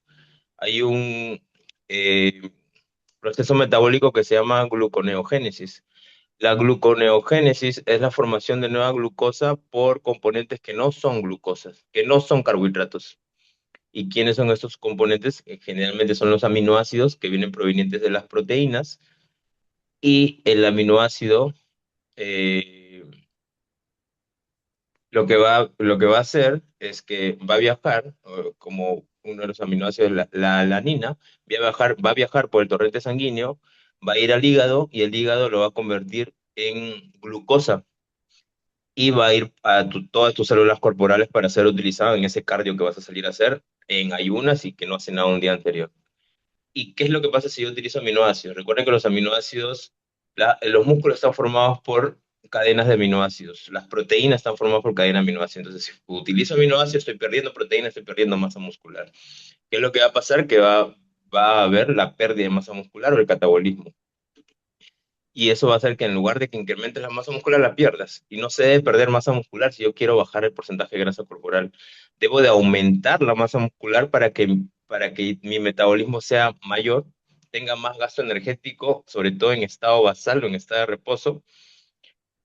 A: Hay un eh, proceso metabólico que se llama gluconeogénesis. La gluconeogénesis es la formación de nueva glucosa por componentes que no son glucosas, que no son carbohidratos. ¿Y quiénes son estos componentes? Generalmente son los aminoácidos que vienen provenientes de las proteínas y el aminoácido eh, lo que va a hacer es que va a viajar, como uno de los aminoácidos, la alanina, va a viajar por el torrente sanguíneo, va a ir al hígado y el hígado lo va a convertir en glucosa y va a ir a todas tus células corporales para ser utilizado en ese cardio que vas a salir a hacer en ayunas y que no hace nada un día anterior. ¿Y qué es lo que pasa si yo utilizo aminoácidos? Recuerden que los aminoácidos, los músculos están formados por cadenas de aminoácidos. Las proteínas están formadas por cadenas de aminoácidos. Entonces, si utilizo aminoácidos, estoy perdiendo proteínas, estoy perdiendo masa muscular. ¿Qué es lo que va a pasar? Que va a haber la pérdida de masa muscular o el catabolismo. Y eso va a hacer que en lugar de que incrementes la masa muscular, la pierdas. Y no se debe perder masa muscular si yo quiero bajar el porcentaje de grasa corporal. Debo de aumentar la masa muscular para que mi metabolismo sea mayor, tenga más gasto energético, sobre todo en estado basal o en estado de reposo,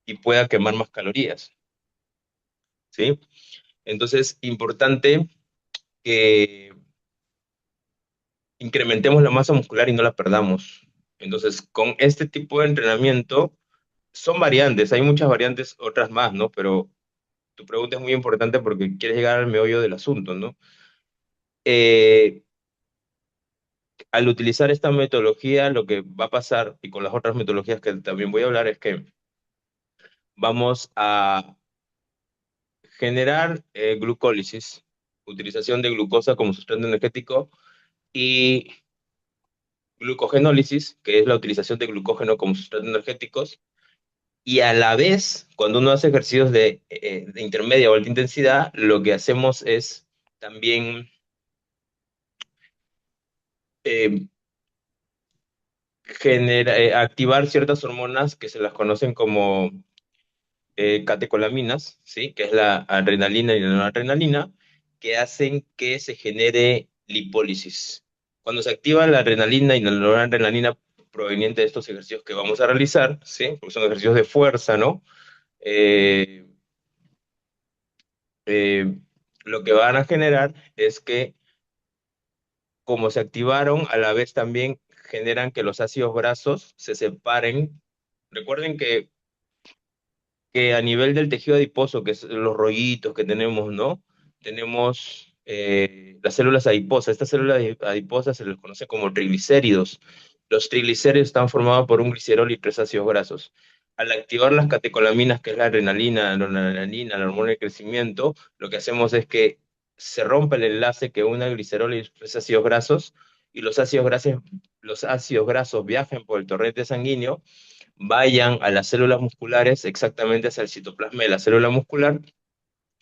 A: y pueda quemar más calorías. ¿Sí? Entonces, importante que incrementemos la masa muscular y no la perdamos. Entonces, con este tipo de entrenamiento, son variantes, hay muchas variantes, otras más, ¿no? Pero tu pregunta es muy importante porque quieres llegar al meollo del asunto, ¿no? Eh, Al utilizar esta metodología, lo que va a pasar, y con las otras metodologías que también voy a hablar, es que vamos a generar glucólisis, utilización de glucosa como sustrato energético, y glucogenólisis, que es la utilización de glucógeno como sustrato energéticos, y a la vez, cuando uno hace ejercicios de intermedia o alta intensidad, lo que hacemos es también eh, activar ciertas hormonas que se las conocen como catecolaminas, ¿sí? Que es la adrenalina y la noradrenalina, que hacen que se genere lipólisis. Cuando se activa la adrenalina y la noradrenalina proveniente de estos ejercicios que vamos a realizar, ¿sí? Porque son ejercicios de fuerza, ¿no? Eh, eh, lo que van a generar es que, como se activaron, a la vez también generan que los ácidos grasos se separen. Recuerden que a nivel del tejido adiposo, que es los rollitos que tenemos, ¿no? Tenemos las células adiposas. Estas células adiposas se les conoce como triglicéridos. Los triglicéridos están formados por un glicerol y tres ácidos grasos. al activar las catecolaminas, que es la adrenalina, la noradrenalina, la hormona del crecimiento, lo que hacemos es que se rompe el enlace que une el glicerol y los ácidos grasos, y los ácidos grasos viajan por el torrente sanguíneo, vayan a las células musculares, exactamente hacia el citoplasma de la célula muscular,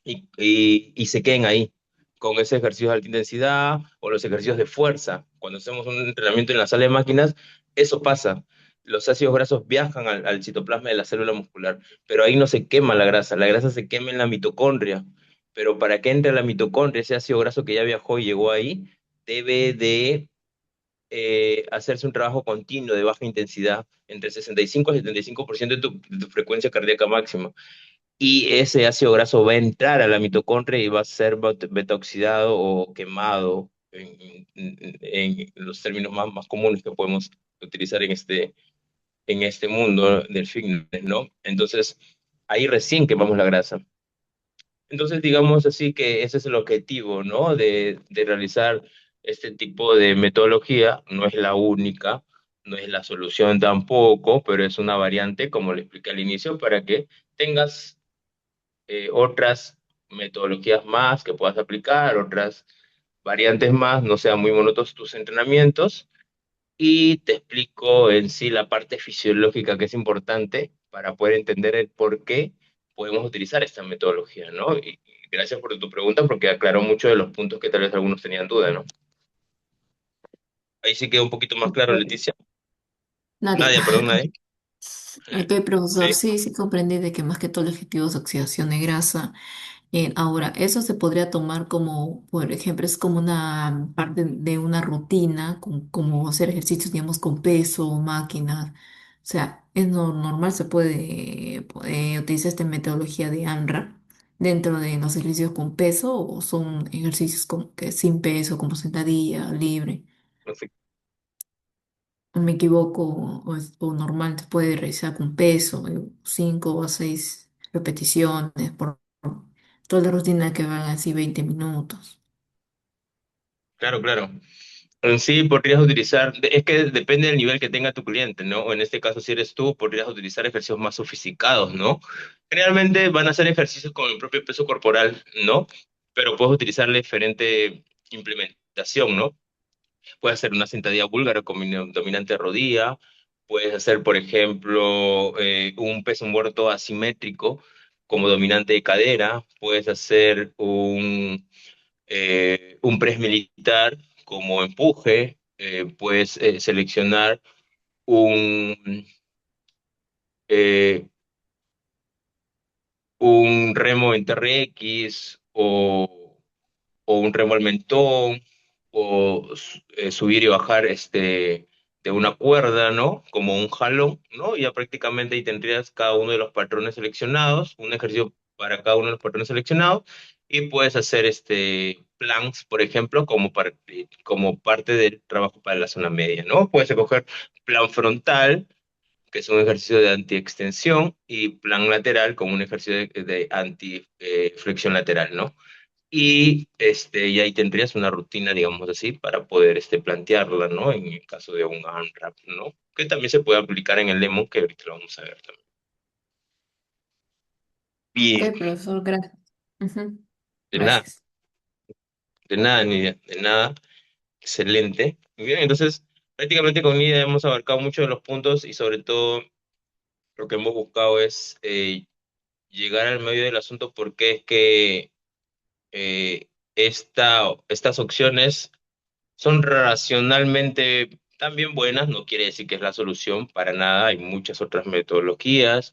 A: y se queden ahí, con ese ejercicio de alta intensidad o los ejercicios de fuerza. Cuando hacemos un entrenamiento en la sala de máquinas, eso pasa. Los ácidos grasos viajan al citoplasma de la célula muscular, pero ahí no se quema la grasa se quema en la mitocondria. Pero para que entre a la mitocondria, ese ácido graso que ya viajó y llegó ahí, debe de hacerse un trabajo continuo de baja intensidad, entre 65 y 75% de tu frecuencia cardíaca máxima, y ese ácido graso va a entrar a la mitocondria y va a ser beta oxidado o quemado en los términos más comunes que podemos utilizar en este mundo del fitness, ¿no? Entonces, ahí recién quemamos la grasa. Entonces, digamos así que ese es el objetivo, ¿no? De realizar este tipo de metodología. No es la única, no es la solución tampoco, pero es una variante, como le expliqué al inicio, para que tengas otras metodologías más que puedas aplicar, otras variantes más, no sean muy monótonos tus entrenamientos, y te explico en sí la parte fisiológica que es importante para poder entender el por qué podemos utilizar esta metodología, ¿no? Y gracias por tu pregunta porque aclaró muchos de los puntos que tal vez algunos tenían duda, ¿no? Ahí sí quedó un poquito más claro, Leticia.
D: Nadia.
A: Nadia, perdón, Nadia.
D: Ok, profesor,
A: Sí,
D: sí, sí comprendí de que más que todo el objetivo es oxidación de grasa. Ahora, eso se podría tomar como, por ejemplo, es como una parte de una rutina, como hacer ejercicios, digamos, con peso o máquinas. O sea, es normal, se puede utilizar esta metodología de AMRAP dentro de los ejercicios con peso o son ejercicios como que sin peso, como sentadilla, libre.
A: perfecto.
D: ¿O me equivoco? O normal, se puede realizar con peso, 5 o 6 repeticiones por toda la rutina que van así 20 minutos.
A: Claro, claro. En sí podrías utilizar, es que depende del nivel que tenga tu cliente, ¿no? O en este caso, si eres tú, podrías utilizar ejercicios más sofisticados, ¿no? Generalmente van a ser ejercicios con el propio peso corporal, ¿no? Pero puedes utilizarle diferente implementación, ¿no? Puedes hacer una sentadilla búlgara con dominante rodilla, puedes hacer, por ejemplo, un peso muerto asimétrico como dominante de cadera, puedes hacer un press militar como empuje, puedes seleccionar un, eh, un remo en TRX o un remo al mentón o subir y bajar de una cuerda, ¿no? Como un jalón, ¿no? Ya prácticamente ahí tendrías cada uno de los patrones seleccionados, un ejercicio para cada uno de los patrones seleccionados, y puedes hacer planks, por ejemplo, como parte del trabajo para la zona media, ¿no? Puedes escoger plan frontal, que es un ejercicio de antiextensión, y plan lateral como un ejercicio de antiflexión lateral, ¿no? Y ahí tendrías una rutina, digamos así, para poder plantearla, ¿no? En el caso de un AMRAP, ¿no? Que también se puede aplicar en el Lemon, que ahorita lo vamos a ver también. Bien,
D: Ok, profesor, gracias. Ujú.
A: de nada,
D: Gracias.
A: Nidia, de nada. Excelente. Muy bien, entonces, prácticamente con Nidia hemos abarcado muchos de los puntos y sobre todo lo que hemos buscado es llegar al medio del asunto porque es que estas opciones son racionalmente también buenas, no quiere decir que es la solución para nada, hay muchas otras metodologías,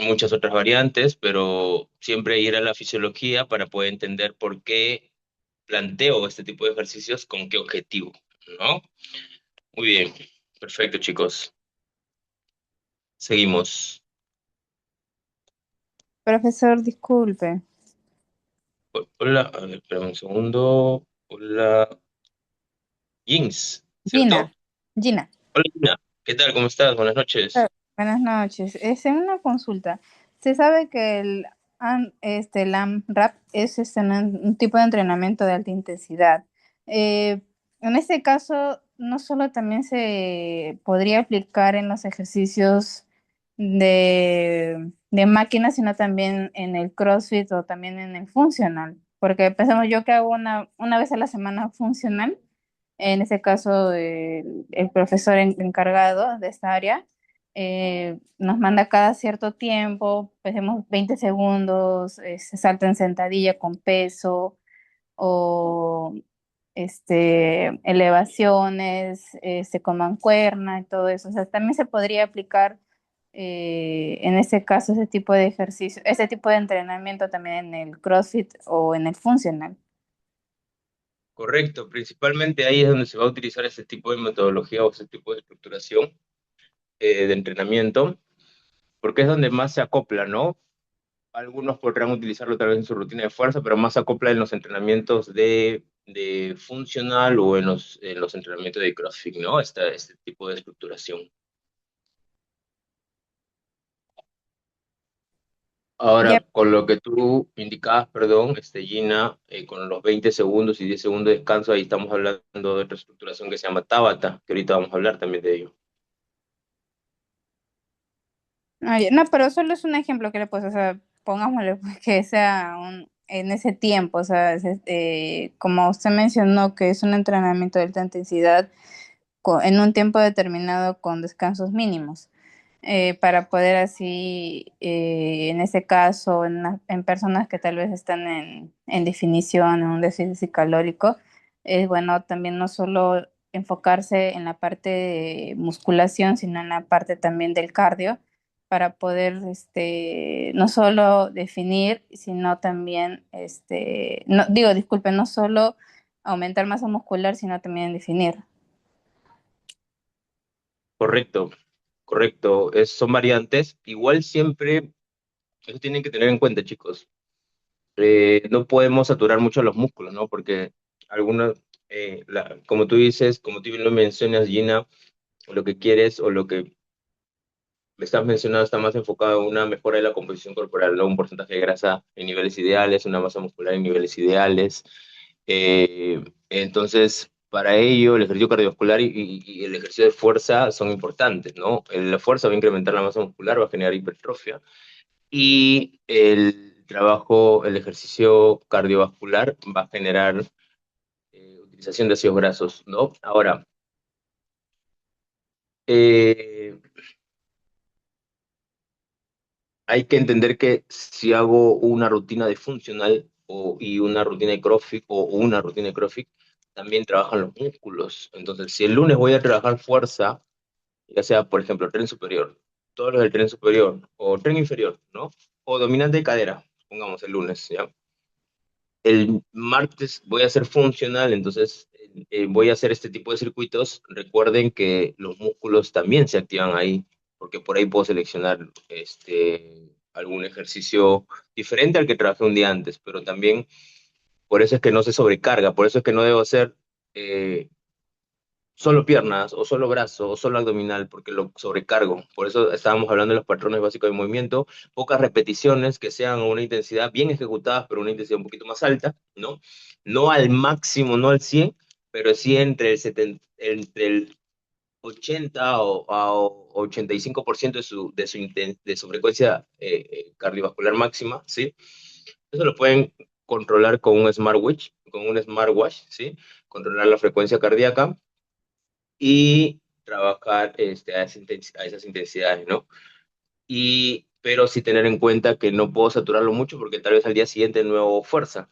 A: muchas otras variantes, pero siempre ir a la fisiología para poder entender por qué planteo este tipo de ejercicios con qué objetivo, ¿no? Muy bien, perfecto, chicos. Seguimos.
B: Profesor, disculpe.
A: Hola, a ver, espera un segundo. Hola, Jins,
B: Gina,
A: ¿cierto?
B: Gina.
A: Hola, Gina. ¿Qué tal? ¿Cómo estás? Buenas noches.
B: Buenas noches. Es en una consulta. Se sabe que el AMRAP es un tipo de entrenamiento de alta intensidad. En este caso, no solo también se podría aplicar en los ejercicios de máquina, sino también en el CrossFit o también en el funcional. Porque pensamos yo que hago una vez a la semana funcional, en este caso el profesor encargado de esta área nos manda cada cierto tiempo, hacemos 20 segundos, se salta en sentadilla con peso o elevaciones, con mancuerna y todo eso. O sea, también se podría aplicar en ese caso ese tipo de ejercicio, ese tipo de entrenamiento también en el CrossFit o en el funcional.
A: Correcto, principalmente ahí es donde se va a utilizar ese tipo de metodología o ese tipo de estructuración de entrenamiento, porque es donde más se acopla, ¿no? Algunos podrán utilizarlo tal vez en su rutina de fuerza, pero más se acopla en los entrenamientos de funcional o en los entrenamientos de CrossFit, ¿no? Este tipo de estructuración.
B: Ya,
A: Ahora, con lo que tú indicabas, perdón, Gina, con los 20 segundos y 10 segundos de descanso, ahí estamos hablando de otra estructuración que se llama Tabata, que ahorita vamos a hablar también de ello.
B: no, pero solo es un ejemplo que le puse, o sea, pongámosle pues, que sea en ese tiempo, o sea, como usted mencionó, que es un entrenamiento de alta intensidad en un tiempo determinado con descansos mínimos, para poder así, en ese caso, en personas que tal vez están en definición, en un déficit calórico, es bueno también no solo enfocarse en la parte de musculación, sino en la parte también del cardio, para poder no solo definir, sino también, no, digo, disculpe, no solo aumentar masa muscular, sino también definir.
A: Correcto, correcto. Son variantes. Igual siempre, eso tienen que tener en cuenta, chicos. No podemos saturar mucho los músculos, ¿no? Porque algunos, como tú dices, como tú bien lo mencionas, Gina, lo que quieres o lo que me estás mencionando está más enfocado en una mejora de la composición corporal, ¿no? Un porcentaje de grasa en niveles ideales, una masa muscular en niveles ideales. Entonces, para ello, el ejercicio cardiovascular y el ejercicio de fuerza son importantes, ¿no? La fuerza va a incrementar la masa muscular, va a generar hipertrofia, y el trabajo, el ejercicio cardiovascular va a generar utilización de ácidos grasos, ¿no? Ahora, eh, hay que entender que si hago una rutina de funcional y una rutina de CrossFit o una rutina de CrossFit, también trabajan los músculos. Entonces, si el lunes voy a trabajar fuerza, ya sea, por ejemplo, tren superior, todos los del tren superior o tren inferior, ¿no? O dominante de cadera, pongamos el lunes, ¿ya? El martes voy a hacer funcional, entonces voy a hacer este tipo de circuitos. Recuerden que los músculos también se activan ahí, porque por ahí puedo seleccionar algún ejercicio diferente al que trabajé un día antes, pero también por eso es que no se sobrecarga, por eso es que no debo hacer eh, solo piernas o solo brazo o solo abdominal porque lo sobrecargo. Por eso estábamos hablando de los patrones básicos de movimiento, pocas repeticiones que sean una intensidad bien ejecutadas, pero una intensidad un poquito más alta, ¿no? No al máximo, no al 100, pero sí entre el 70, entre el 80 o 85% de su frecuencia cardiovascular máxima, ¿sí? Eso lo pueden controlar con un smartwatch, ¿sí? Controlar la frecuencia cardíaca y trabajar a esas intensidades, ¿no? Pero sí tener en cuenta que no puedo saturarlo mucho porque tal vez al día siguiente nuevo fuerza.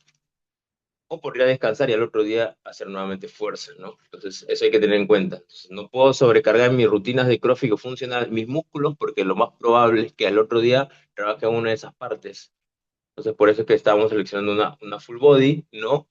A: O podría descansar y al otro día hacer nuevamente fuerza, ¿no? Entonces, eso hay que tener en cuenta. Entonces, no puedo sobrecargar mis rutinas de CrossFit funcional, mis músculos, porque lo más probable es que al otro día trabaje en una de esas partes. Entonces, por eso es que estábamos seleccionando una full body, ¿no?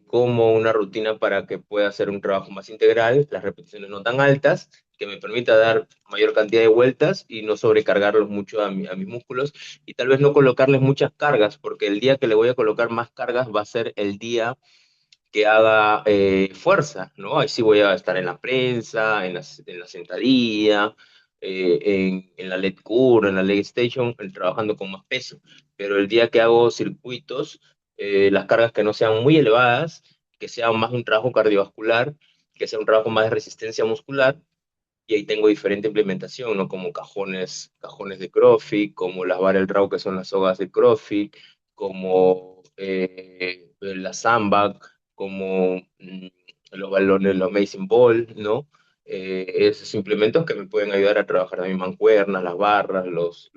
A: Como una rutina para que pueda hacer un trabajo más integral, las repeticiones no tan altas, que me permita dar mayor cantidad de vueltas y no sobrecargarlos mucho a mis músculos y tal vez no colocarles muchas cargas, porque el día que le voy a colocar más cargas va a ser el día que haga fuerza, ¿no? Ahí sí voy a estar en la prensa, en la sentadilla, en la leg curl, en la leg station, trabajando con más peso. Pero el día que hago circuitos, las cargas que no sean muy elevadas, que sea más un trabajo cardiovascular, que sea un trabajo más de resistencia muscular, y ahí tengo diferente implementación, ¿no? Como cajones de CrossFit, como las barrel raw, que son las sogas de CrossFit, como la sandbag, como los balones, los Amazing Ball, ¿no? Esos implementos que me pueden ayudar a trabajar mis mancuernas, las barras, los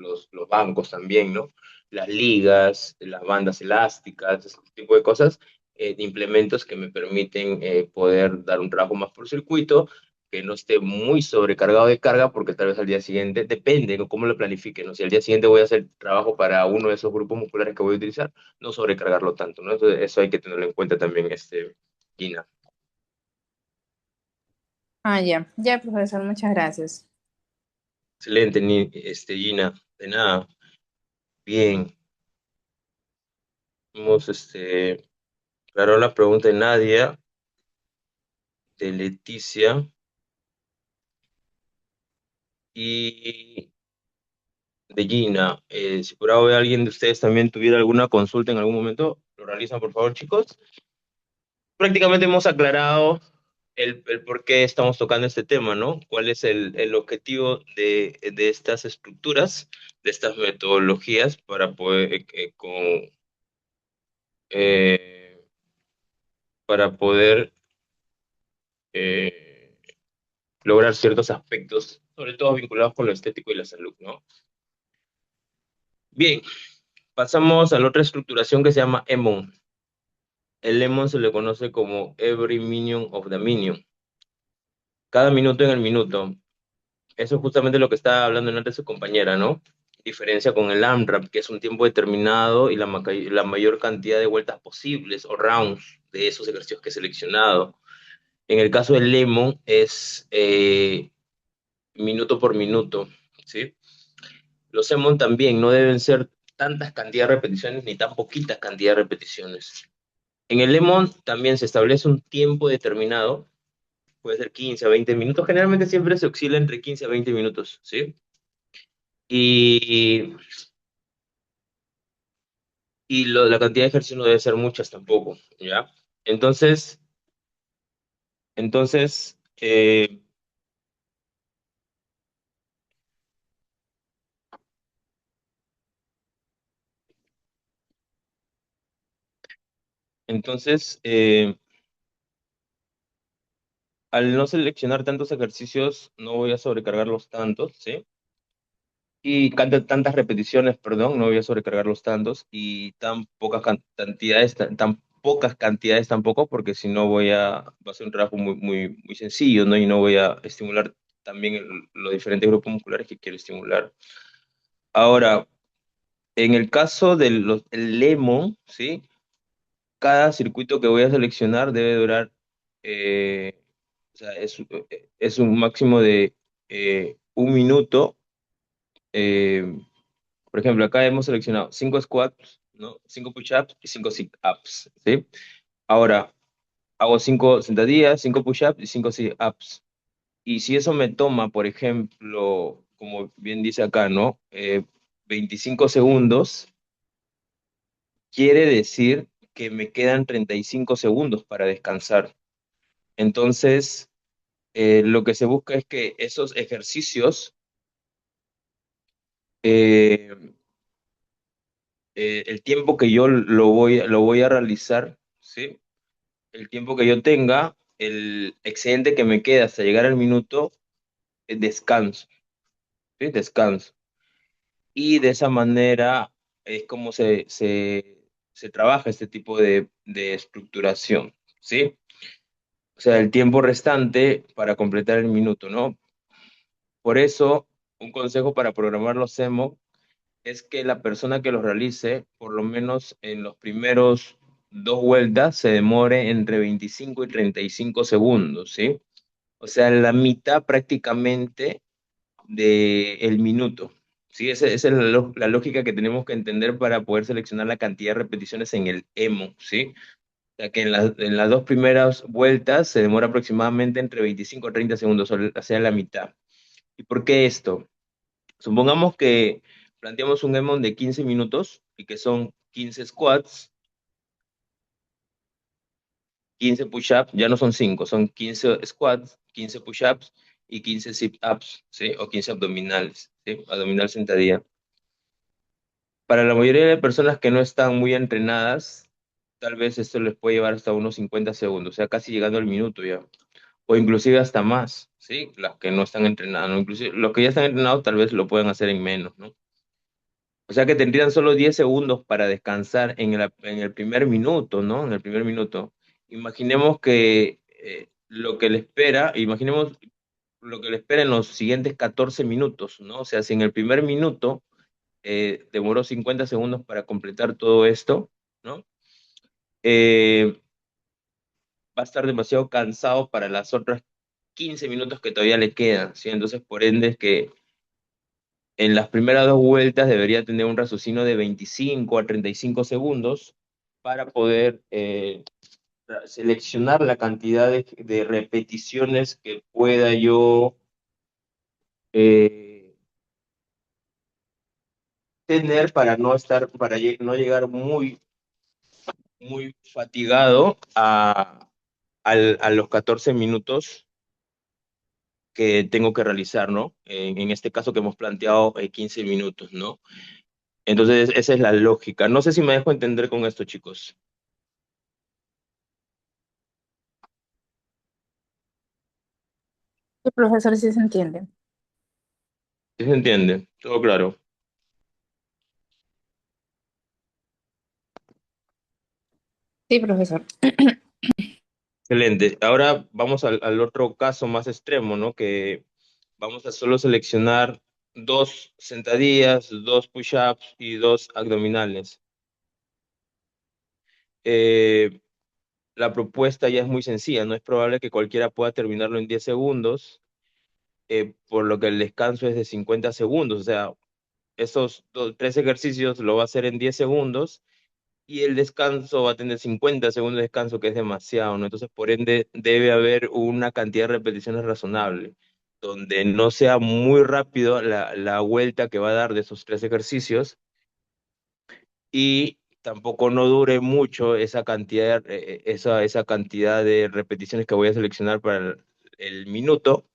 A: bancos también, ¿no? Las ligas, las bandas elásticas, ese tipo de cosas, de implementos que me permiten poder dar un trabajo más por circuito, que no esté muy sobrecargado de carga, porque tal vez al día siguiente, depende de cómo lo planifique, ¿no? Si al día siguiente voy a hacer trabajo para uno de esos grupos musculares que voy a utilizar, no sobrecargarlo tanto, ¿no? Eso hay que tenerlo en cuenta también, Gina.
B: Ah, ya, ya, profesor, muchas gracias.
A: Excelente, Gina. De nada. Bien. Hemos, claro, la pregunta de Nadia, de Leticia y de Gina. Si por ahora alguien de ustedes también tuviera alguna consulta en algún momento, lo realizan, por favor, chicos. Prácticamente hemos aclarado el por qué estamos tocando este tema, ¿no? ¿Cuál es el objetivo de estas estructuras, de estas metodologías para poder, eh, para poder eh, lograr ciertos aspectos, sobre todo vinculados con lo estético y la salud, ¿no? Bien, pasamos a la otra estructuración que se llama EMON. El EMON se le conoce como Every Minute of the Minute. Cada minuto en el minuto. Eso es justamente lo que estaba hablando antes su compañera, ¿no? Diferencia con el AMRAP, que es un tiempo determinado y la mayor cantidad de vueltas posibles o rounds de esos ejercicios que he seleccionado. En el caso del Lemon es minuto por minuto, ¿sí? Los Lemon también no deben ser tantas cantidades de repeticiones ni tan poquitas cantidades de repeticiones. En el Lemon también se establece un tiempo determinado, puede ser 15 a 20 minutos, generalmente siempre se oscila entre 15 a 20 minutos, ¿sí? Y, la cantidad de ejercicio no debe ser muchas tampoco, ¿ya? Entonces, entonces, eh, entonces, al no seleccionar tantos ejercicios, no voy a sobrecargarlos tantos, ¿sí? Y tantas repeticiones, perdón, no voy a sobrecargarlos tantos y tan pocas cantidades, tan pocas cantidades tampoco, porque si no va a ser un trabajo muy, muy, muy sencillo, ¿no? Y no voy a estimular también los diferentes grupos musculares que quiero estimular. Ahora, en el caso del Lemon, ¿sí? Cada circuito que voy a seleccionar debe durar, o sea, es un máximo de 1 minuto. eh, por ejemplo, acá hemos seleccionado 5 squats, ¿no? 5 push-ups y 5 sit-ups, ¿sí? Ahora, hago 5 sentadillas, 5 push-ups y 5 sit-ups. Y si eso me toma, por ejemplo, como bien dice acá, ¿no? 25 segundos, quiere decir que me quedan 35 segundos para descansar. Entonces, lo que se busca es que esos ejercicios, eh, el tiempo que yo lo voy a realizar, ¿sí? El tiempo que yo tenga, el excedente que me queda hasta llegar al minuto, descanso, ¿sí? Descanso. Y de esa manera es como se trabaja este tipo de estructuración, ¿sí? O sea, el tiempo restante para completar el minuto, ¿no? Por eso, un consejo para programar los CEMO es que la persona que los realice, por lo menos en los primeros 2 vueltas, se demore entre 25 y 35 segundos, ¿sí? O sea, la mitad prácticamente del minuto, ¿sí? Esa es la lógica que tenemos que entender para poder seleccionar la cantidad de repeticiones en el EMO, ¿sí? O sea, que en las 2 primeras vueltas se demora aproximadamente entre 25 a 30 segundos, o sea, la mitad. ¿Y por qué esto? Supongamos que planteamos un EMON de 15 minutos y que son 15 squats, 15 push-ups, ya no son 5, son 15 squats, 15 push-ups y 15 sit-ups, ¿sí? O 15 abdominales, ¿sí? Abdominal sentadilla. Para la mayoría de personas que no están muy entrenadas, tal vez esto les puede llevar hasta unos 50 segundos, o sea, casi llegando al minuto ya, o inclusive hasta más, ¿sí? Las que no están entrenadas, ¿no? Inclusive los que ya están entrenados tal vez lo pueden hacer en menos, ¿no? O sea que tendrían solo 10 segundos para descansar en el primer minuto, ¿no? En el primer minuto. Imaginemos que lo que le espera, imaginemos lo que le espera en los siguientes 14 minutos, ¿no? O sea, si en el primer minuto demoró 50 segundos para completar todo esto, ¿no? Eh, Va a estar demasiado cansado para las otras 15 minutos que todavía le quedan, ¿sí? Entonces, por ende, es que en las primeras dos vueltas debería tener un raciocinio de 25 a 35 segundos para poder seleccionar la cantidad de repeticiones que pueda yo eh, tener para no estar, no llegar muy fatigado a los 14 minutos que tengo que realizar, ¿no? En este caso que hemos planteado 15 minutos, ¿no? Entonces, esa es la lógica. No sé si me dejo entender con esto, chicos.
B: El profesor sí se entiende.
A: ¿Sí se entiende? Todo claro.
B: Sí, profesor.
A: Excelente. Ahora vamos al otro caso más extremo, ¿no? Que vamos a solo seleccionar dos sentadillas, dos push-ups y dos abdominales. Eh, la propuesta ya es muy sencilla, no es probable que cualquiera pueda terminarlo en 10 segundos, por lo que el descanso es de 50 segundos. O sea, esos tres ejercicios lo va a hacer en 10 segundos y el descanso va a tener 50 segundos de descanso, que es demasiado, ¿no? Entonces, por ende, debe haber una cantidad de repeticiones razonable, donde no sea muy rápido la vuelta que va a dar de esos tres ejercicios y tampoco no dure mucho esa cantidad, esa cantidad de repeticiones que voy a seleccionar para el minuto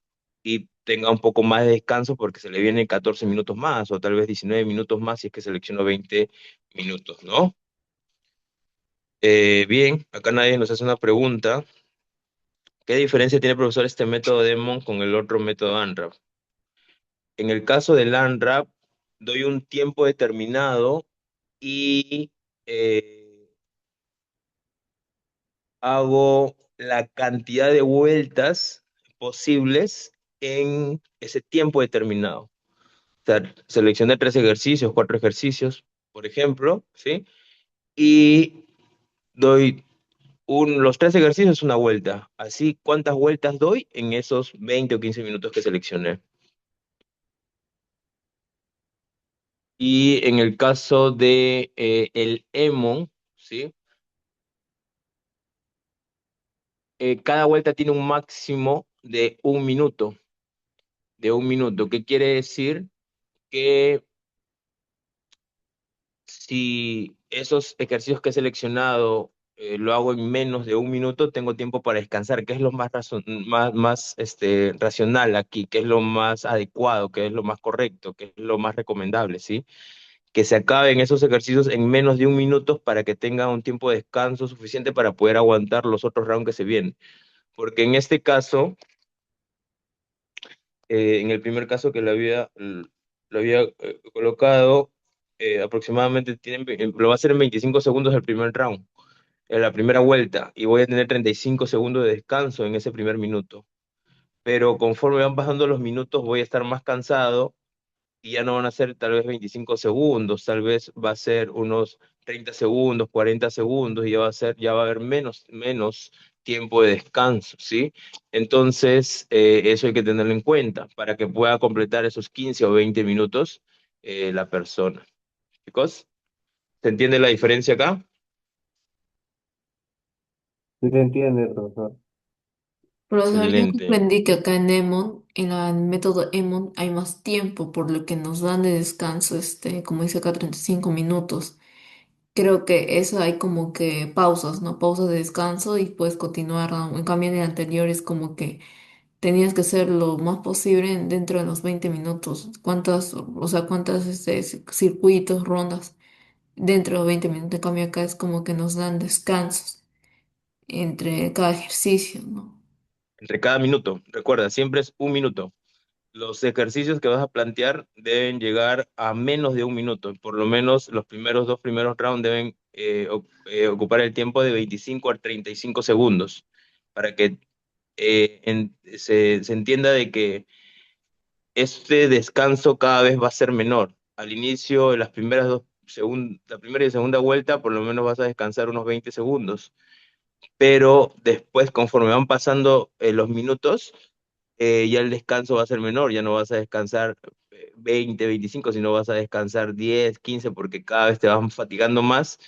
A: y tenga un poco más de descanso porque se le vienen 14 minutos más o tal vez 19 minutos más si es que selecciono 20 minutos, ¿no? Bien, acá nadie nos hace una pregunta. ¿Qué diferencia tiene, profesor, este método Demon con el otro método ANRAP? En el caso del ANRAP, doy un tiempo determinado y hago la cantidad de vueltas posibles en ese tiempo determinado. O sea, seleccioné tres ejercicios, cuatro ejercicios, por ejemplo, ¿sí? Y doy los tres ejercicios una vuelta. Así, ¿cuántas vueltas doy en esos 20 o 15 minutos que seleccioné? Y en el caso de el EMON, ¿sí? Cada vuelta tiene un máximo de un minuto. ¿Qué quiere decir? Que si esos ejercicios que he seleccionado lo hago en menos de un minuto, tengo tiempo para descansar, que es lo más racional aquí, que es lo más adecuado, que es lo más correcto, que es lo más recomendable, ¿sí? Que se acaben esos ejercicios en menos de un minuto para que tenga un tiempo de descanso suficiente para poder aguantar los otros rounds que se vienen. Porque en este caso, en el primer caso que lo había colocado, aproximadamente lo va a hacer en 25 segundos el primer round, en la primera vuelta, y voy a tener 35 segundos de descanso en ese primer minuto. Pero conforme van pasando los minutos, voy a estar más cansado y ya no van a ser tal vez 25 segundos, tal vez va a ser unos 30 segundos, 40 segundos, y ya va a haber menos tiempo de descanso, ¿sí? Entonces, eso hay que tenerlo en cuenta para que pueda completar esos 15 o 20 minutos la persona. Chicos, ¿se entiende la diferencia acá?
E: Sí se entiende, profesor.
D: Profesor, yo
A: Excelente.
D: comprendí que acá en Emon, en el método Emon, hay más tiempo, por lo que nos dan de descanso, como dice acá, 35 minutos. creo que eso hay como que pausas, ¿no? Pausas de descanso y puedes continuar, ¿no? En cambio, en el anterior es como que tenías que hacer lo más posible dentro de los 20 minutos. ¿Cuántas, o sea, cuántas circuitos, rondas dentro de los 20 minutos? En cambio, acá es como que nos dan descansos entre cada ejercicio, ¿no?
A: Entre cada minuto. Recuerda, siempre es un minuto. Los ejercicios que vas a plantear deben llegar a menos de un minuto. Por lo menos los dos primeros rounds deben ocupar el tiempo de 25 a 35 segundos para que se entienda de que este descanso cada vez va a ser menor. Al inicio, en las la primera y segunda vuelta, por lo menos vas a descansar unos 20 segundos, pero después, conforme van pasando los minutos, ya el descanso va a ser menor, ya no vas a descansar 20, 25, sino vas a descansar 10, 15, porque cada vez te vas fatigando más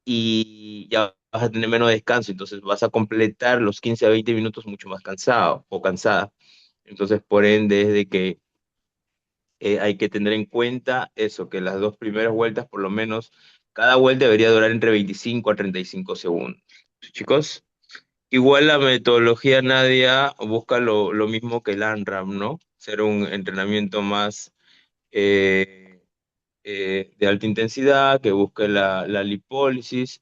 A: y ya vas a tener menos descanso, entonces vas a completar los 15 a 20 minutos mucho más cansado o cansada. Entonces, por ende, es de que hay que tener en cuenta eso, que las dos primeras vueltas, por lo menos, cada vuelta debería durar entre 25 a 35 segundos. Chicos, igual la metodología Nadia busca lo mismo que el ANRAM, ¿no? Ser un entrenamiento más de alta intensidad, que busca la lipólisis,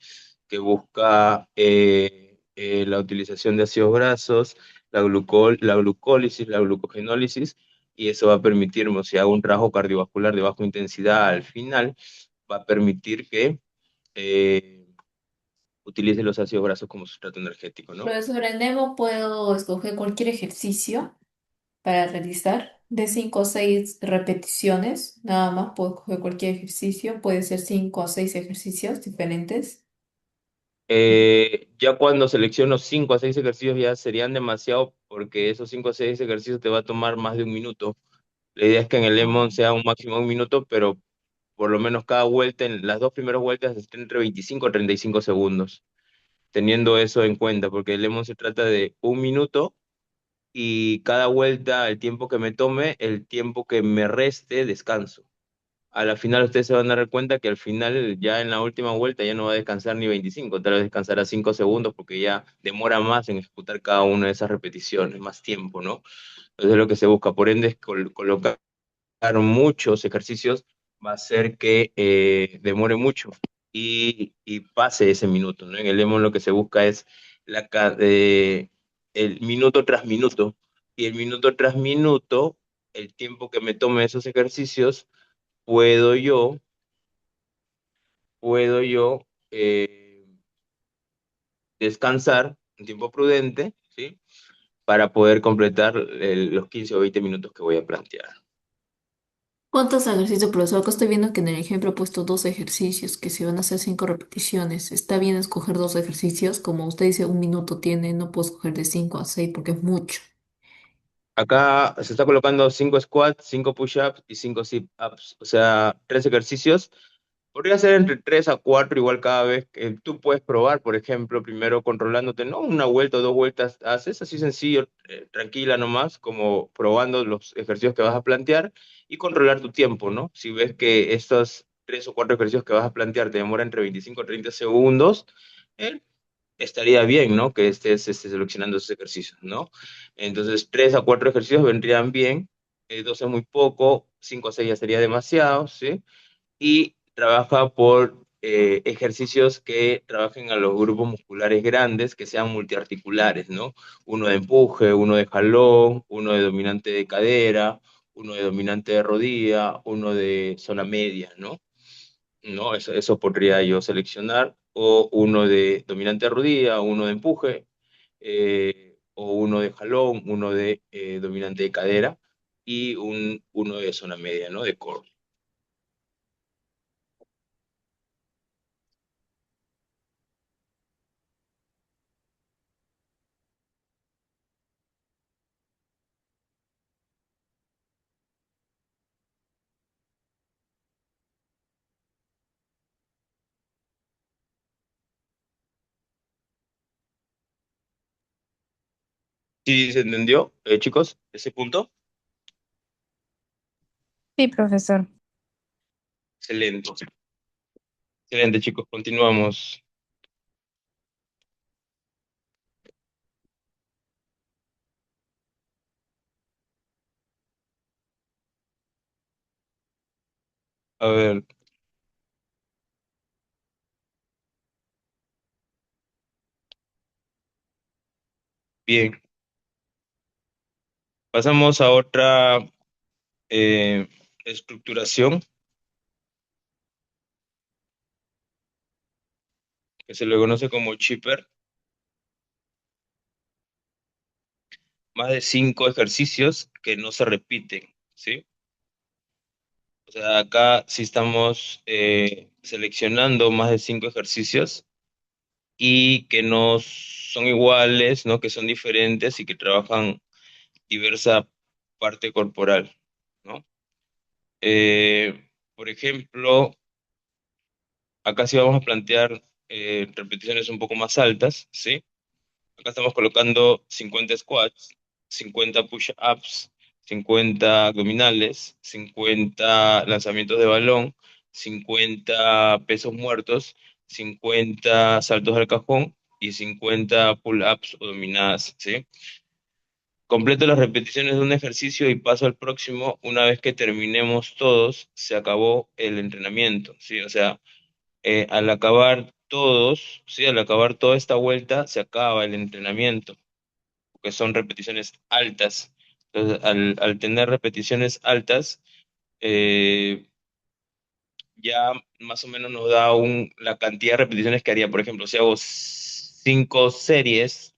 A: que busca la utilización de ácidos grasos, la glucólisis, la glucogenólisis, y eso va a permitirme, si hago un trabajo cardiovascular de baja intensidad al final, va a permitir que utilice los ácidos grasos como sustrato energético, ¿no?
D: Profesor, en Nemo puedo escoger cualquier ejercicio para realizar de 5 o 6 repeticiones, nada más puedo escoger cualquier ejercicio, puede ser 5 o 6 ejercicios diferentes.
A: Ya cuando selecciono 5 a 6 ejercicios ya serían demasiado porque esos 5 a 6 ejercicios te va a tomar más de un minuto. La idea es que en el Lemon sea un máximo de un minuto, pero por lo menos cada vuelta, en las dos primeras vueltas, esté entre 25 a 35 segundos, teniendo eso en cuenta, porque el Lemon se trata de un minuto y cada vuelta, el tiempo que me tome, el tiempo que me reste, descanso. A la final ustedes se van a dar cuenta que al final, ya en la última vuelta, ya no va a descansar ni 25, tal vez descansará 5 segundos porque ya demora más en ejecutar cada una de esas repeticiones, más tiempo, ¿no? Entonces lo que se busca, por ende, es colocar muchos ejercicios, va a hacer que demore mucho y pase ese minuto, ¿no? En el Lemon lo que se busca es el minuto tras minuto, y el minuto tras minuto, el tiempo que me tome esos ejercicios, puedo yo, puedo yo descansar un tiempo prudente, ¿sí? Para poder completar los 15 o 20 minutos que voy a plantear.
D: ¿Cuántos ejercicios, profesor? Acá estoy viendo que en el ejemplo he puesto 2 ejercicios, que se van a hacer 5 repeticiones. ¿Está bien escoger 2 ejercicios? Como usted dice, un minuto tiene, no puedo escoger de 5 a 6 porque es mucho.
A: Acá se está colocando 5 squats, 5 push-ups y 5 sit-ups, o sea, 3 ejercicios. Podría ser entre 3 a 4 igual cada vez que tú puedes probar, por ejemplo, primero controlándote, no una vuelta o dos vueltas haces, así sencillo, tranquila nomás, como probando los ejercicios que vas a plantear y controlar tu tiempo, ¿no? Si ves que estos 3 o 4 ejercicios que vas a plantear te demoran entre 25 y 30 segundos, eh, estaría bien, ¿no? Que estés seleccionando esos ejercicios, ¿no? Entonces, 3 a 4 ejercicios vendrían bien, 2 es muy poco, 5 a 6 ya sería demasiado, ¿sí? Y trabaja por ejercicios que trabajen a los grupos musculares grandes, que sean multiarticulares, ¿no? Uno de empuje, uno de jalón, uno de dominante de cadera, uno de dominante de rodilla, uno de zona media, ¿no? ¿No? Eso podría yo seleccionar, o uno de dominante de rodilla, uno de empuje, o uno de jalón, uno de dominante de cadera y uno de zona media, ¿no? De core. ¿Sí se entendió, chicos, ese punto?
B: Sí, profesor.
A: Excelente. Excelente, chicos, continuamos. A ver, bien. Pasamos a otra estructuración que se le conoce como chipper. Más de 5 ejercicios que no se repiten, ¿sí? O sea, acá sí estamos seleccionando más de 5 ejercicios y que no son iguales, ¿no? Que son diferentes y que trabajan diversa parte corporal, ¿no? Por ejemplo, acá sí vamos a plantear repeticiones un poco más altas, ¿sí? Acá estamos colocando 50 squats, 50 push-ups, 50 abdominales, 50 lanzamientos de balón, 50 pesos muertos, 50 saltos al cajón y 50 pull-ups o dominadas, ¿sí? Completo las repeticiones de un ejercicio y paso al próximo. Una vez que terminemos todos, se acabó el entrenamiento, ¿sí? O sea, al acabar todos, ¿sí? Al acabar toda esta vuelta, se acaba el entrenamiento que son repeticiones altas. Entonces, al tener repeticiones altas, eh, ya más o menos nos da la cantidad de repeticiones que haría. Por ejemplo, si hago 5 series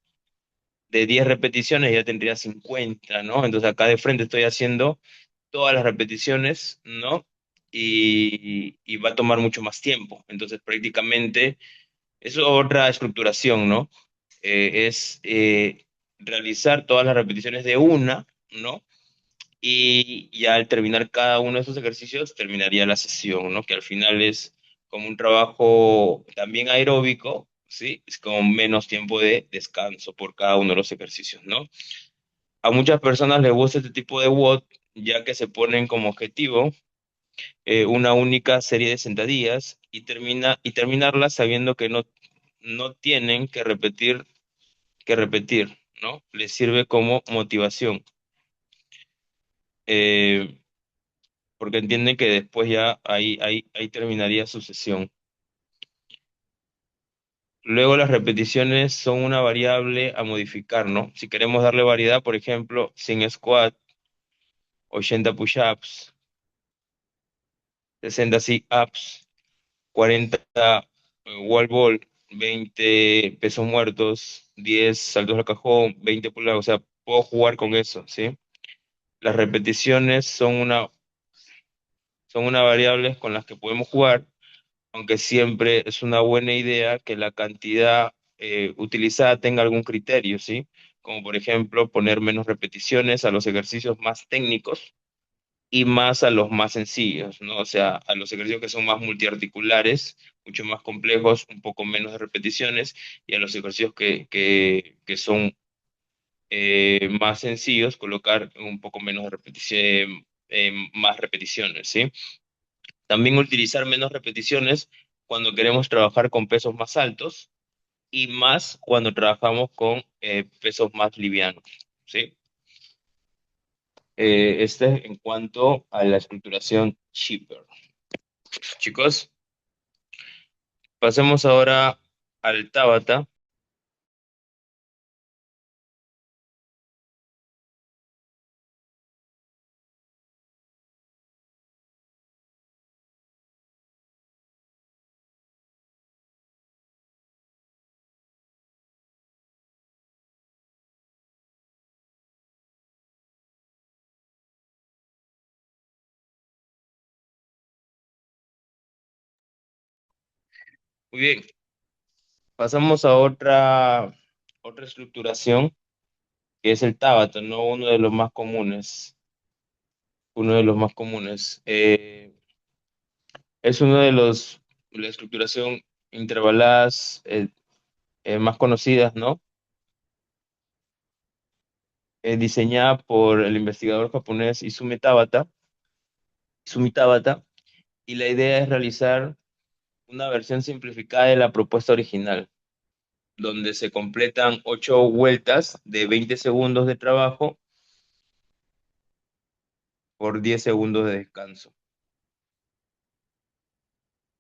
A: de 10 repeticiones, ya tendría 50, ¿no? Entonces acá de frente estoy haciendo todas las repeticiones, ¿no? Y va a tomar mucho más tiempo. Entonces prácticamente es otra estructuración, ¿no? Es realizar todas las repeticiones de una, ¿no? Y ya al terminar cada uno de esos ejercicios, terminaría la sesión, ¿no? Que al final es como un trabajo también aeróbico, ¿sí? Es con menos tiempo de descanso por cada uno de los ejercicios, ¿no? A muchas personas les gusta este tipo de WOD, ya que se ponen como objetivo una única serie de sentadillas y terminarla sabiendo que no tienen que repetir, ¿no? Les sirve como motivación, eh, porque entienden que después ya ahí terminaría su sesión. Luego las repeticiones son una variable a modificar, ¿no? Si queremos darle variedad, por ejemplo, 100 squat, 80 push-ups, 60 sit-ups, 40 wall ball, 20 pesos muertos, 10 saltos al cajón, 20 pull-ups, o sea, puedo jugar con eso, ¿sí? Las repeticiones son una variable con las que podemos jugar, aunque siempre es una buena idea que la cantidad utilizada tenga algún criterio, ¿sí? Como por ejemplo poner menos repeticiones a los ejercicios más técnicos y más a los más sencillos, ¿no? O sea, a los ejercicios que son más multiarticulares, mucho más complejos, un poco menos de repeticiones, y a los ejercicios que son más sencillos, colocar un poco menos de repetición, más repeticiones, ¿sí? También utilizar menos repeticiones cuando queremos trabajar con pesos más altos y más cuando trabajamos con pesos más livianos, ¿sí? Este es en cuanto a la estructuración Shipper. Chicos, pasemos ahora al Tabata. Muy bien, pasamos a otra estructuración que es el Tabata, ¿no? Uno de los más comunes. Uno de los más comunes. Es uno de la estructuración intervaladas más conocidas, ¿no? Diseñada por el investigador japonés Izumi Tabata, y la idea es realizar una versión simplificada de la propuesta original, donde se completan 8 vueltas de 20 segundos de trabajo por 10 segundos de descanso.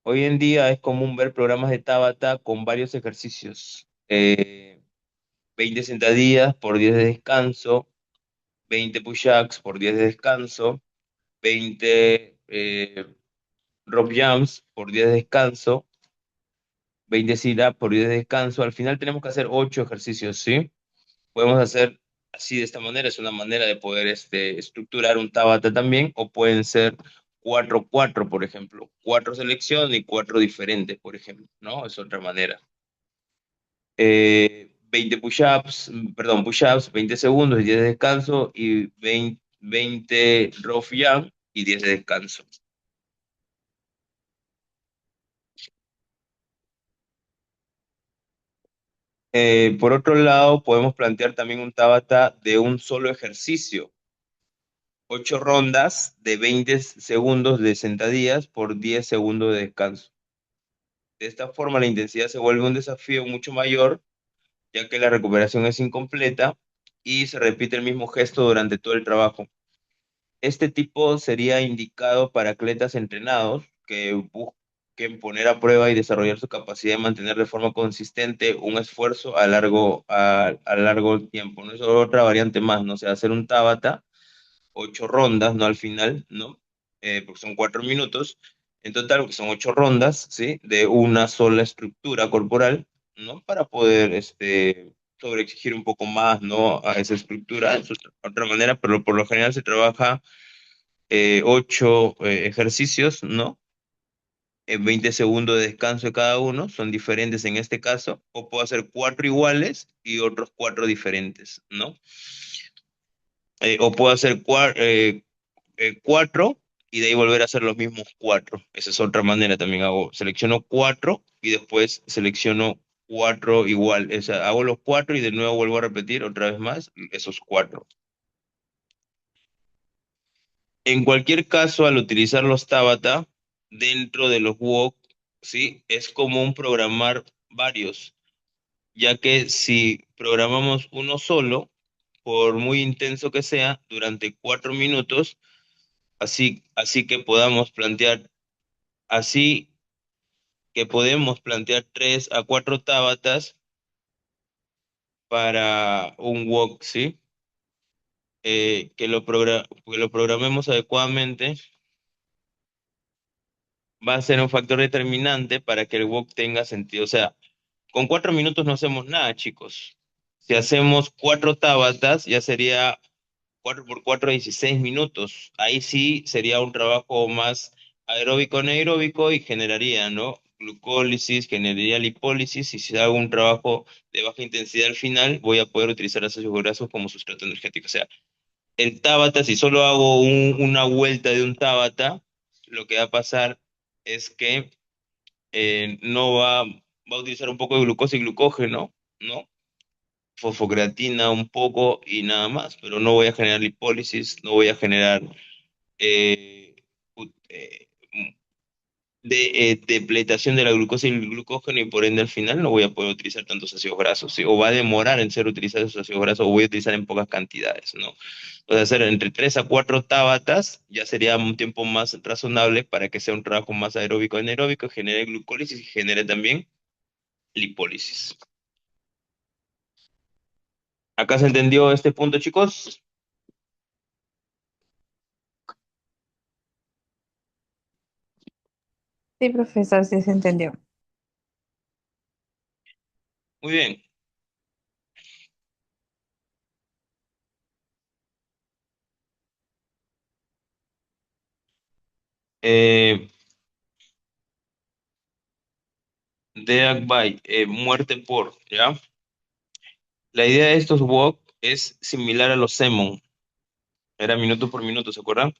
A: Hoy en día es común ver programas de Tabata con varios ejercicios. 20 sentadillas por 10 de descanso, 20 push-ups por 10 de descanso, 20 rope jumps por 10 de descanso, 20 sit-ups por 10 de descanso. Al final tenemos que hacer 8 ejercicios, ¿sí? Podemos hacer así de esta manera, es una manera de poder estructurar un Tabata también, o pueden ser 4-4, por ejemplo, 4 selección y 4 diferentes, por ejemplo, ¿no? Es otra manera. 20 push-ups, perdón, push-ups, 20 segundos y 10 de descanso, y 20 row jump y 10 de descanso. Por otro lado, podemos plantear también un Tabata de un solo ejercicio. 8 rondas de 20 segundos de sentadillas por 10 segundos de descanso. De esta forma, la intensidad se vuelve un desafío mucho mayor, ya que la recuperación es incompleta y se repite el mismo gesto durante todo el trabajo. Este tipo sería indicado para atletas entrenados que busquen poner a prueba y desarrollar su capacidad de mantener de forma consistente un esfuerzo a largo tiempo, ¿no? Eso es otra variante más, ¿no? O sea, hacer un Tabata 8 rondas, no al final, ¿no? Porque son 4 minutos. En total, que son 8 rondas, ¿sí? De una sola estructura corporal, ¿no? Para poder, sobreexigir un poco más, ¿no? A esa estructura. Es otra manera, pero por lo general se trabaja 8 ejercicios, ¿no? 20 segundos de descanso de cada uno, son diferentes en este caso, o puedo hacer 4 iguales y otros 4 diferentes, ¿no? O puedo hacer 4 y de ahí volver a hacer los mismos 4. Esa es otra manera también. Selecciono 4 y después selecciono 4 igual. O sea, hago los 4 y de nuevo vuelvo a repetir otra vez más esos 4. En cualquier caso, al utilizar los Tabata dentro de los WOC, ¿sí? Es común programar varios, ya que si programamos uno solo, por muy intenso que sea, durante 4 minutos, así que podamos plantear, así que podemos plantear 3 a 4 Tabatas para un walk, ¿sí? Que lo programemos adecuadamente va a ser un factor determinante para que el walk tenga sentido. O sea, con 4 minutos no hacemos nada, chicos. Si hacemos 4 Tabatas, ya sería 4 por 4, 16 minutos. Ahí sí sería un trabajo más aeróbico, anaeróbico y generaría, ¿no? Glucólisis, generaría lipólisis, y si hago un trabajo de baja intensidad al final, voy a poder utilizar ácidos grasos como sustrato energético. O sea, el Tabata, si solo hago una vuelta de un Tabata, lo que va a pasar es que no va a utilizar un poco de glucosa y glucógeno, ¿no? Fosfocreatina un poco y nada más, pero no voy a generar lipólisis, no voy a generar eh, ut- eh, depletación de la glucosa y el glucógeno, y por ende al final no voy a poder utilizar tantos ácidos grasos, ¿sí? O va a demorar en ser utilizados esos ácidos grasos, o voy a utilizar en pocas cantidades, ¿no? O sea, hacer entre 3 a 4 Tabatas ya sería un tiempo más razonable para que sea un trabajo más aeróbico anaeróbico, genere glucólisis y genere también lipólisis. ¿Acá se entendió este punto, chicos?
B: Sí, profesor, sí se entendió.
A: Muy bien. Eh, Death by, muerte por, ¿ya? La idea de estos walk es similar a los Semon, era minuto por minuto, ¿se acuerdan?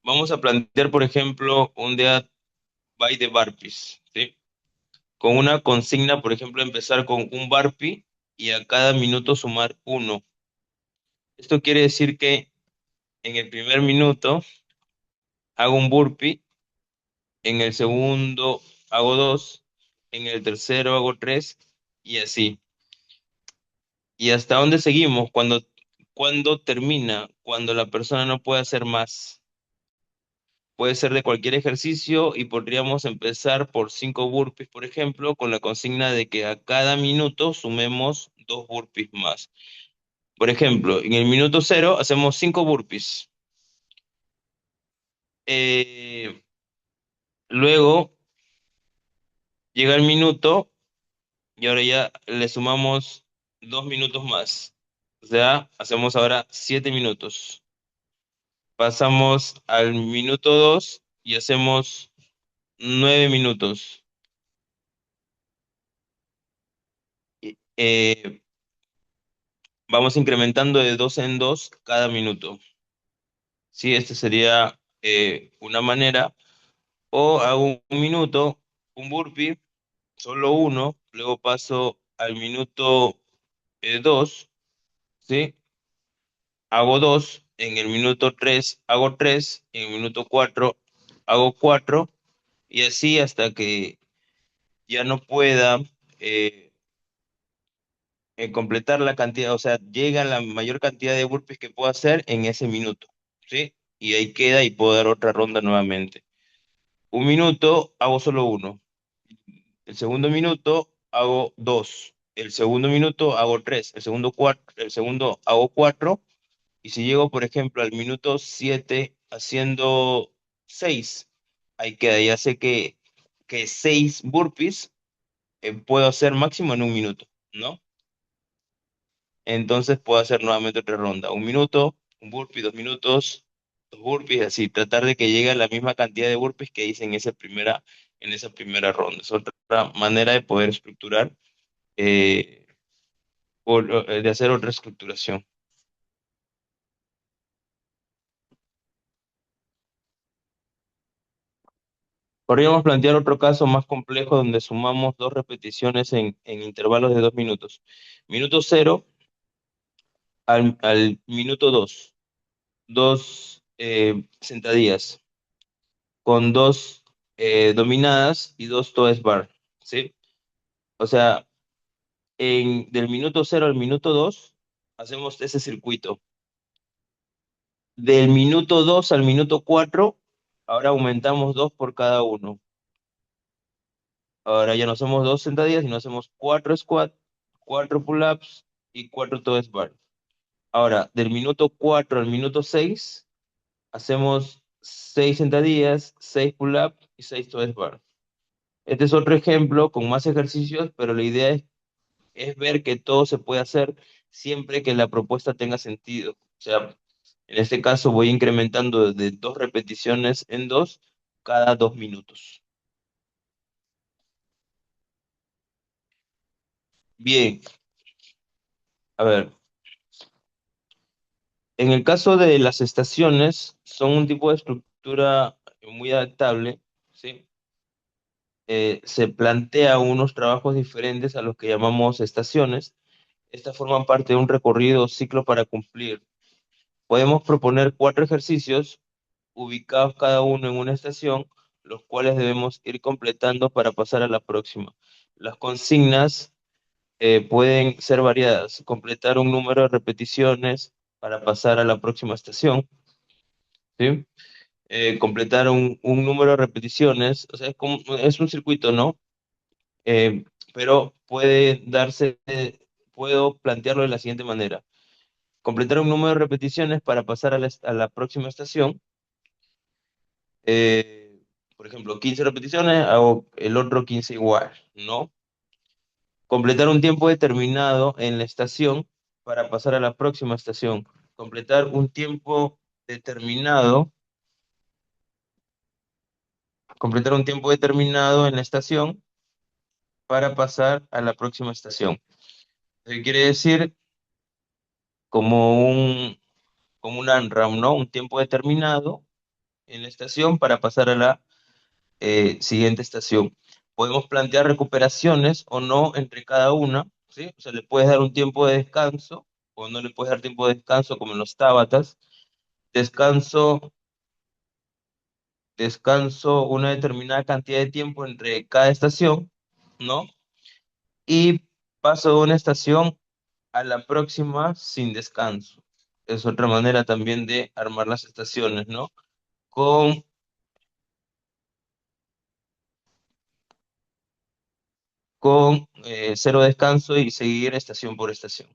A: Vamos a plantear, por ejemplo, un Death by de burpees, ¿sí? Con una consigna, por ejemplo, empezar con un burpee y a cada minuto sumar uno. Esto quiere decir que en el primer minuto hago un burpee, en el segundo hago 2, en el tercero hago 3 y así. ¿Y hasta dónde seguimos? Cuando termina, cuando la persona no puede hacer más. Puede ser de cualquier ejercicio y podríamos empezar por 5 burpees, por ejemplo, con la consigna de que a cada minuto sumemos 2 burpees más. Por ejemplo, en el minuto 0 hacemos 5 burpees. Eh, Luego llega el minuto y ahora ya le sumamos 2 minutos más. O sea, hacemos ahora 7 minutos. Pasamos al minuto 2 y hacemos 9 minutos. Eh, Vamos incrementando de 2 en 2 cada minuto. Sí, esta sería una manera. O hago un minuto, un burpee, solo uno, luego paso al minuto 2, ¿sí? Hago 2, en el minuto 3 hago 3, en el minuto 4 hago 4, y así hasta que ya no pueda eh, completar la cantidad, o sea, llega la mayor cantidad de burpees que puedo hacer en ese minuto, ¿sí? Y ahí queda y puedo dar otra ronda nuevamente. Un minuto hago solo uno. El segundo minuto hago 2. El segundo minuto hago 3. El segundo hago 4. Y si llego, por ejemplo, al minuto 7 haciendo 6, ahí queda. Ya sé que 6 burpees puedo hacer máximo en un minuto, ¿no? Entonces puedo hacer nuevamente otra ronda. Un minuto, un burpee, 2 minutos, 2 burpees, así. Tratar de que llegue a la misma cantidad de burpees que hice en esa primera ronda. Es otra manera de poder estructurar, eh, de hacer otra estructuración. Podríamos plantear otro caso más complejo donde sumamos 2 repeticiones en intervalos de 2 minutos. Minuto 0 al minuto 2. 2 sentadillas con 2 dominadas y 2 toe bar, ¿sí? O sea, del minuto 0 al minuto 2 hacemos ese circuito. Del minuto 2 al minuto 4, ahora aumentamos 2 por cada uno. Ahora ya no hacemos 2 sentadillas, sino hacemos 4 squats, 4 pull-ups y 4 toe bar. Ahora, del minuto 4 al minuto 6, hacemos 6 sentadillas, 6 pull-ups y 6 toe bar. Este es otro ejemplo con más ejercicios, pero la idea es ver que todo se puede hacer siempre que la propuesta tenga sentido. O sea, en este caso voy incrementando de 2 repeticiones en 2 cada 2 minutos. Bien, a ver. En el caso de las estaciones, son un tipo de estructura muy adaptable, ¿sí? Se plantea unos trabajos diferentes a los que llamamos estaciones. Estas forman parte de un recorrido o ciclo para cumplir. Podemos proponer 4 ejercicios ubicados cada uno en una estación, los cuales debemos ir completando para pasar a la próxima. Las consignas pueden ser variadas. Completar un número de repeticiones para pasar a la próxima estación, ¿sí? Completar un número de repeticiones, o sea, es un circuito, ¿no? Eh, pero puedo plantearlo de la siguiente manera. Completar un número de repeticiones para pasar a la próxima estación. eh, por ejemplo, 15 repeticiones, hago el otro 15 igual, ¿no? Completar un tiempo determinado en la estación para pasar a la próxima estación. Completar un tiempo determinado, completar un tiempo determinado en la estación para pasar a la próxima estación. Quiere decir como como un ANRAM, ¿no? Un tiempo determinado en la estación para pasar a la siguiente estación. Podemos plantear recuperaciones o no entre cada una, ¿sí? O sea, le puedes dar un tiempo de descanso o no le puedes dar tiempo de descanso como en los Tabatas. Descanso descanso una determinada cantidad de tiempo entre cada estación, ¿no? Y paso de una estación a la próxima sin descanso. Es otra manera también de armar las estaciones, ¿no? Con, con cero descanso y seguir estación por estación.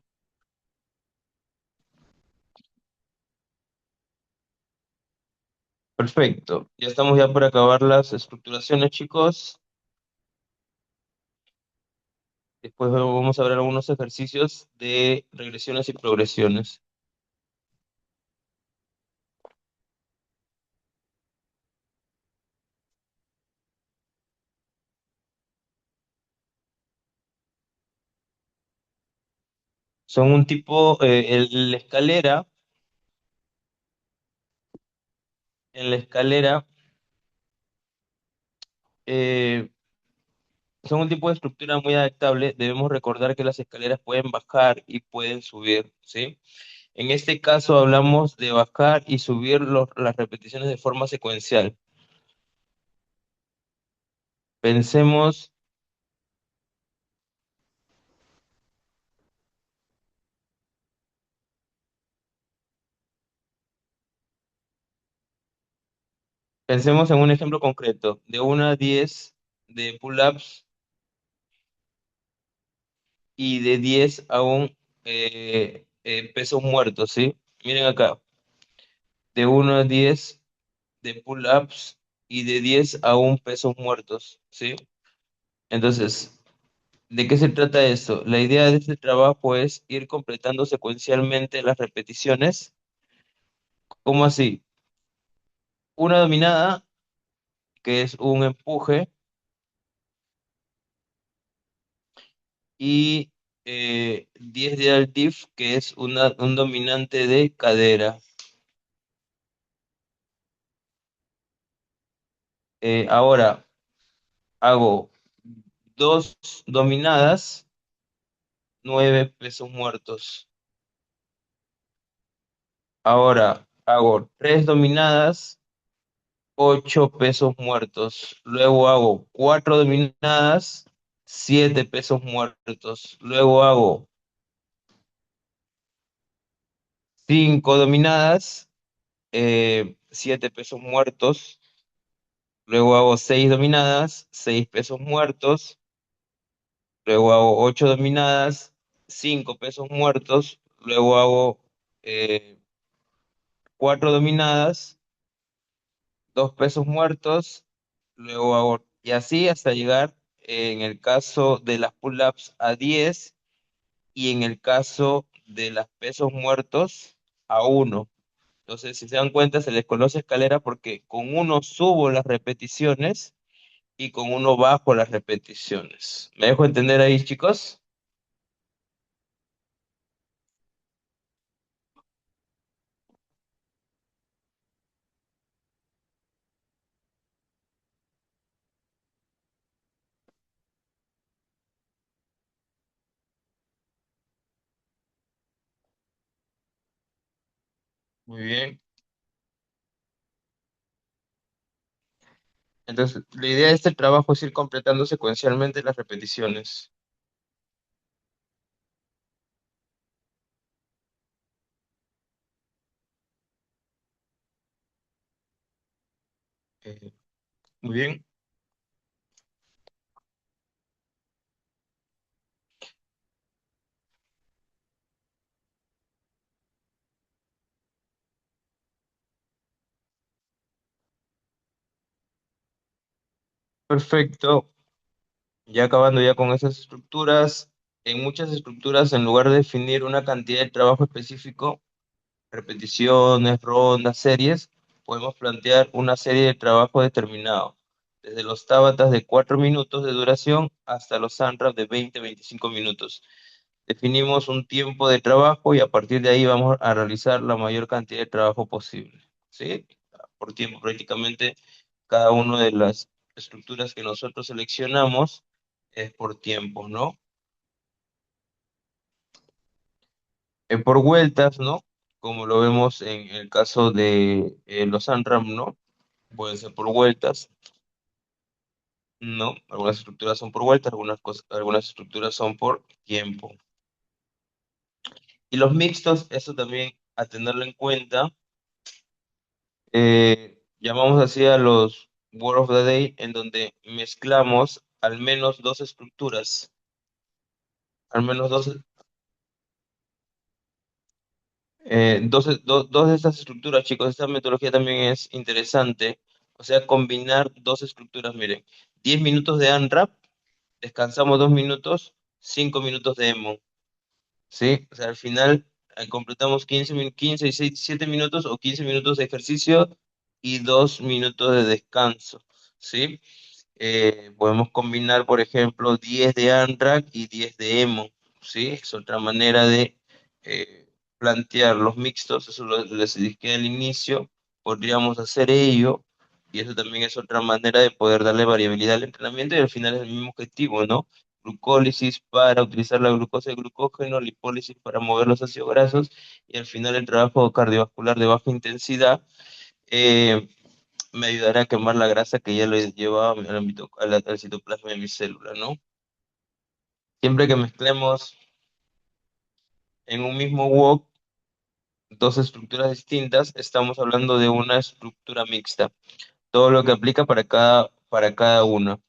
A: Perfecto. Ya estamos ya por acabar las estructuraciones, chicos. Después vamos a ver algunos ejercicios de regresiones y progresiones. Son un tipo, en la escalera, eh, son un tipo de estructura muy adaptable. Debemos recordar que las escaleras pueden bajar y pueden subir, ¿sí? En este caso hablamos de bajar y subir las repeticiones de forma secuencial. Pensemos, pensemos en un ejemplo concreto, de 1 a 10 de pull-ups y de 10 a un pesos muertos, ¿sí? Miren acá, de 1 a 10 de pull-ups y de 10 a un pesos muertos, ¿sí? Entonces, ¿de qué se trata esto? La idea de este trabajo es ir completando secuencialmente las repeticiones. ¿Cómo así? Una dominada, que es un empuje, y 10 de alt diff, que es un dominante de cadera. Ahora hago dos dominadas, 9 pesos muertos. Ahora hago tres dominadas, 8 pesos muertos. Luego hago cuatro dominadas, 7 pesos muertos. Luego hago cinco dominadas, 7 pesos muertos. Luego hago seis dominadas, 6 pesos muertos. Luego hago ocho dominadas, 5 pesos muertos. Luego hago eh, cuatro dominadas, 2 pesos muertos. Luego hago, y así hasta llegar en el caso de las pull-ups a 10 y en el caso de las pesos muertos a uno. Entonces, si se dan cuenta, se les conoce escalera porque con uno subo las repeticiones y con uno bajo las repeticiones. ¿Me dejo entender ahí, chicos? Muy bien. Entonces, la idea de este trabajo es ir completando secuencialmente las repeticiones. Eh, muy bien, perfecto. Ya acabando ya con esas estructuras, en muchas estructuras, en lugar de definir una cantidad de trabajo específico, repeticiones, rondas, series, podemos plantear una serie de trabajo determinado, desde los tábatas de 4 minutos de duración hasta los ANRAP de 20-25 minutos. Definimos un tiempo de trabajo y a partir de ahí vamos a realizar la mayor cantidad de trabajo posible, ¿sí? Por tiempo, prácticamente cada una de las estructuras que nosotros seleccionamos es por tiempo, ¿no? Por vueltas, ¿no? Como lo vemos en el caso de los ANRAM, ¿no? pueden ser por vueltas, ¿no? Algunas estructuras son por vueltas, algunas estructuras son por tiempo. Y los mixtos, eso también a tenerlo en cuenta, llamamos así a los Word of the Day, en donde mezclamos al menos dos estructuras, al menos dos de estas estructuras, chicos. Esta metodología también es interesante, o sea, combinar dos estructuras, miren, 10 minutos de unwrap, descansamos 2 minutos, 5 minutos de emo. ¿Sí? O sea, al final completamos 15 y 7 minutos o 15 minutos de ejercicio y 2 minutos de descanso, ¿sí? Podemos combinar, por ejemplo, 10 de ANRAC y 10 de EMO, ¿sí? Es otra manera de plantear los mixtos, eso les dije al inicio, podríamos hacer ello, y eso también es otra manera de poder darle variabilidad al entrenamiento y al final es el mismo objetivo, ¿no? Glucólisis para utilizar la glucosa y glucógeno, lipólisis para mover los ácidos grasos y al final el trabajo cardiovascular de baja intensidad. eh, Me ayudará a quemar la grasa que ya lo lleva al citoplasma de mi célula, ¿no? Siempre que mezclemos en un mismo wok dos estructuras distintas, estamos hablando de una estructura mixta. Todo lo que aplica para cada una,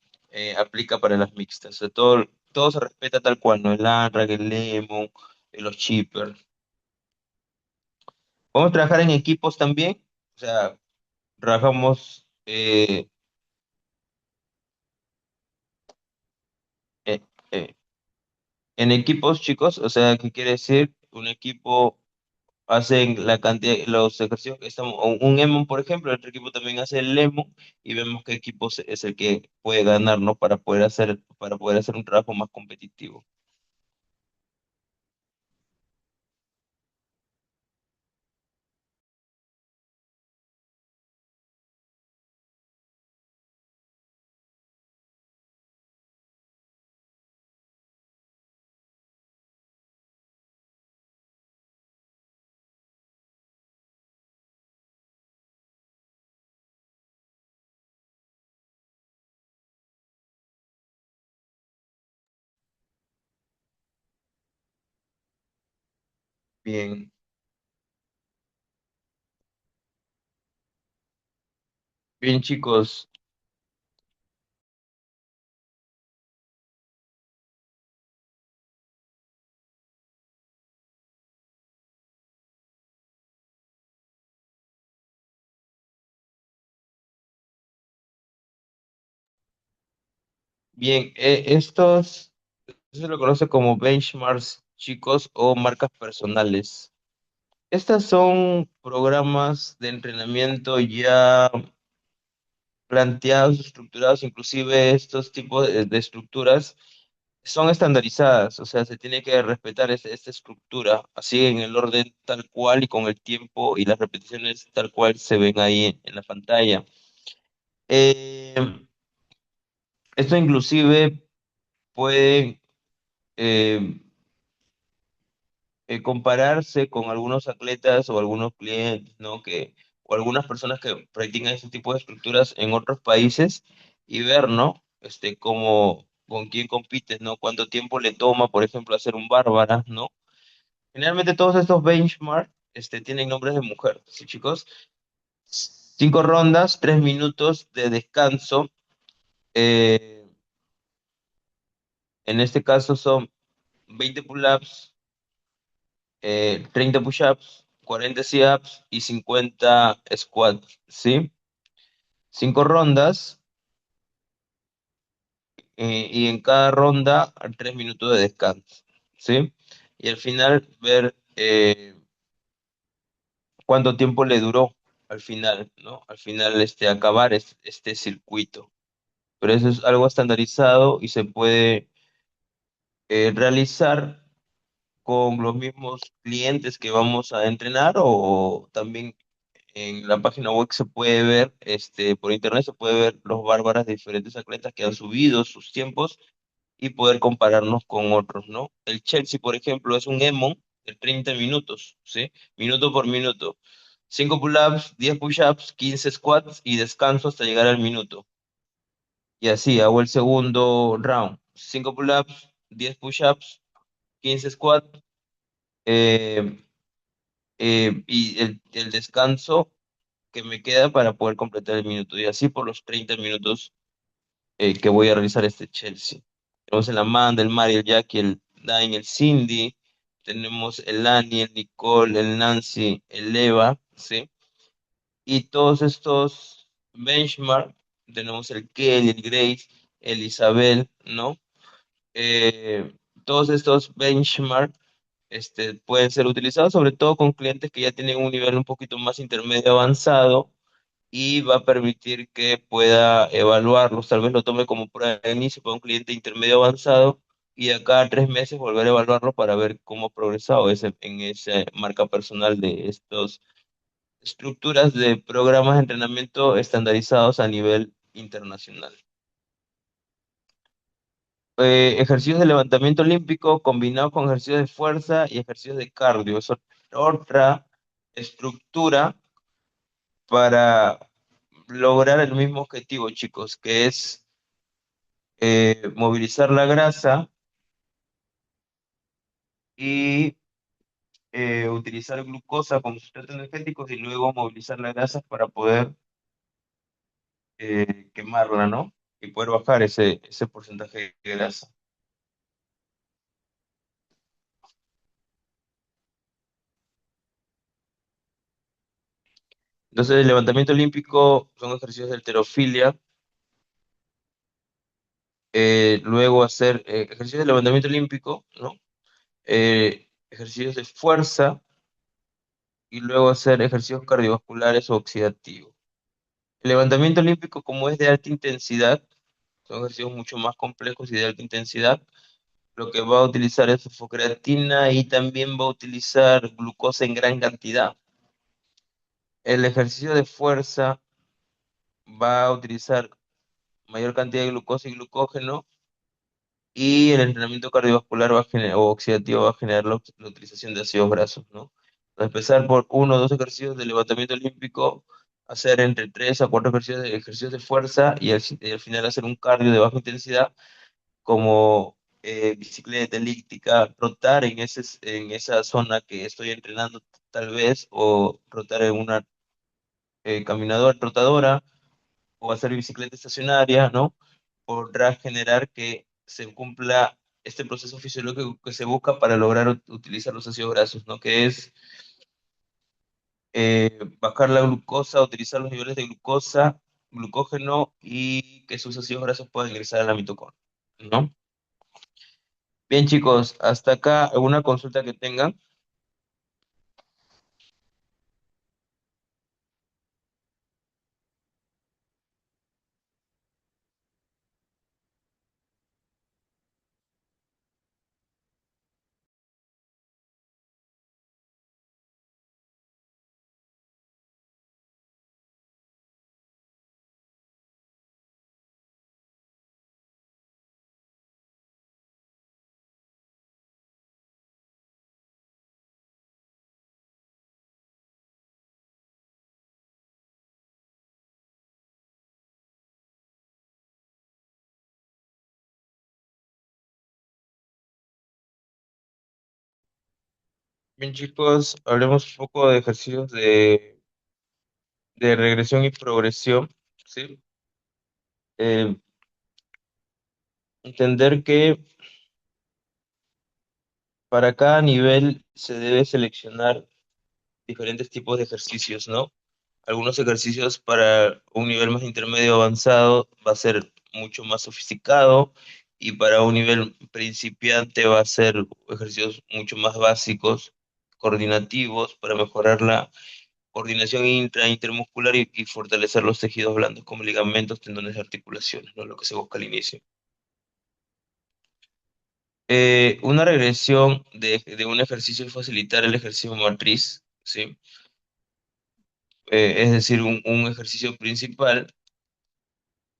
A: aplica para las mixtas. O sea, todo se respeta tal cual, ¿no? El ANRAC, el LEMO, los chippers. Podemos trabajar en equipos también, o sea, trabajamos eh, eh, en equipos, chicos, o sea, ¿qué quiere decir? Un equipo hacen la cantidad, los ejercicios que estamos, o un EMO, por ejemplo, el otro equipo también hace el EMO y vemos qué equipo es el que puede ganar, ¿no? Para poder hacer un trabajo más competitivo. Bien, bien, chicos. Bien, eso se lo conoce como benchmarks, chicos, o marcas personales. Estas son programas de entrenamiento ya planteados, estructurados, inclusive estos tipos de estructuras son estandarizadas, o sea, se tiene que respetar esta estructura, así en el orden tal cual y con el tiempo y las repeticiones tal cual se ven ahí en la pantalla. Eh, Esto inclusive puede eh, compararse con algunos atletas o algunos clientes, ¿no? O algunas personas que practican este tipo de estructuras en otros países y ver, ¿no? Con quién compites, ¿no? Cuánto tiempo le toma, por ejemplo, hacer un bárbara, ¿no? Generalmente todos estos benchmarks, tienen nombres de mujer, ¿sí, chicos? 5 rondas, 3 minutos de descanso. eh, en este caso son 20 pull-ups, 30 push-ups, 40 sit-ups y 50 squats, ¿sí? 5 rondas, y en cada ronda 3 minutos de descanso, ¿sí? Y al final ver cuánto tiempo le duró al final, ¿no? Al final acabar este circuito. Pero eso es algo estandarizado y se puede realizar con los mismos clientes que vamos a entrenar o también en la página web se puede ver, por internet se puede ver los bárbaras de diferentes atletas que han subido sus tiempos y poder compararnos con otros, ¿no? El Chelsea, por ejemplo, es un EMO de 30 minutos, ¿sí? Minuto por minuto. 5 pull-ups, 10 push-ups, 15 squats y descanso hasta llegar al minuto. Y así hago el segundo round. 5 pull-ups, 10 push-ups, 15 squats eh, y el descanso que me queda para poder completar el minuto. Y así por los 30 minutos que voy a realizar este Chelsea. Tenemos el Amanda, el Mari, el Jackie, el Dain, el Cindy. Tenemos el Annie, el Nicole, el Nancy, el Eva, ¿sí? Y todos estos benchmark, tenemos el Kelly, el Grace, el Isabel, ¿no? Eh, Todos estos benchmark pueden ser utilizados sobre todo con clientes que ya tienen un nivel un poquito más intermedio avanzado y va a permitir que pueda evaluarlos. Tal vez lo tome como prueba de inicio para un cliente intermedio avanzado y de acá a 3 meses volver a evaluarlo para ver cómo ha progresado en esa marca personal de estas estructuras de programas de entrenamiento estandarizados a nivel internacional. Ejercicios de levantamiento olímpico combinados con ejercicios de fuerza y ejercicios de cardio. Es otra estructura para lograr el mismo objetivo, chicos, que es movilizar la grasa y utilizar glucosa como sustrato energético y luego movilizar la grasa para poder quemarla, ¿no? Y poder bajar ese porcentaje de grasa. Entonces, el levantamiento olímpico son ejercicios de halterofilia. Luego hacer ejercicios de levantamiento olímpico, ¿no? Ejercicios de fuerza y luego hacer ejercicios cardiovasculares o oxidativos. El levantamiento olímpico, como es de alta intensidad, son ejercicios mucho más complejos y de alta intensidad. Lo que va a utilizar es fosfocreatina y también va a utilizar glucosa en gran cantidad. El ejercicio de fuerza va a utilizar mayor cantidad de glucosa y glucógeno y el entrenamiento cardiovascular va a generar, o oxidativo va a generar la utilización de ácidos grasos, ¿no? Entonces, empezar por 1 o 2 ejercicios de levantamiento olímpico, hacer entre 3 a 4 ejercicios de fuerza y al final hacer un cardio de baja intensidad como bicicleta elíptica, trotar en esa zona que estoy entrenando tal vez, o trotar en una caminadora, trotadora, o hacer bicicleta estacionaria, ¿no? Podrá generar que se cumpla este proceso fisiológico que se busca para lograr utilizar los ácidos grasos, ¿no? Que es bajar la glucosa, utilizar los niveles de glucosa, glucógeno y que sus ácidos grasos puedan ingresar a la mitocondria, ¿no? Bien, chicos, hasta acá alguna consulta que tengan. Bien, chicos, hablemos un poco de ejercicios de regresión y progresión, ¿sí? Eh, Entender que para cada nivel se debe seleccionar diferentes tipos de ejercicios, ¿no? Algunos ejercicios para un nivel más intermedio avanzado va a ser mucho más sofisticado y para un nivel principiante va a ser ejercicios mucho más básicos, coordinativos, para mejorar la coordinación intermuscular y fortalecer los tejidos blandos como ligamentos, tendones y articulaciones, ¿no? Lo que se busca al inicio. Una regresión de un ejercicio es facilitar el ejercicio matriz, ¿sí? Es decir, un ejercicio principal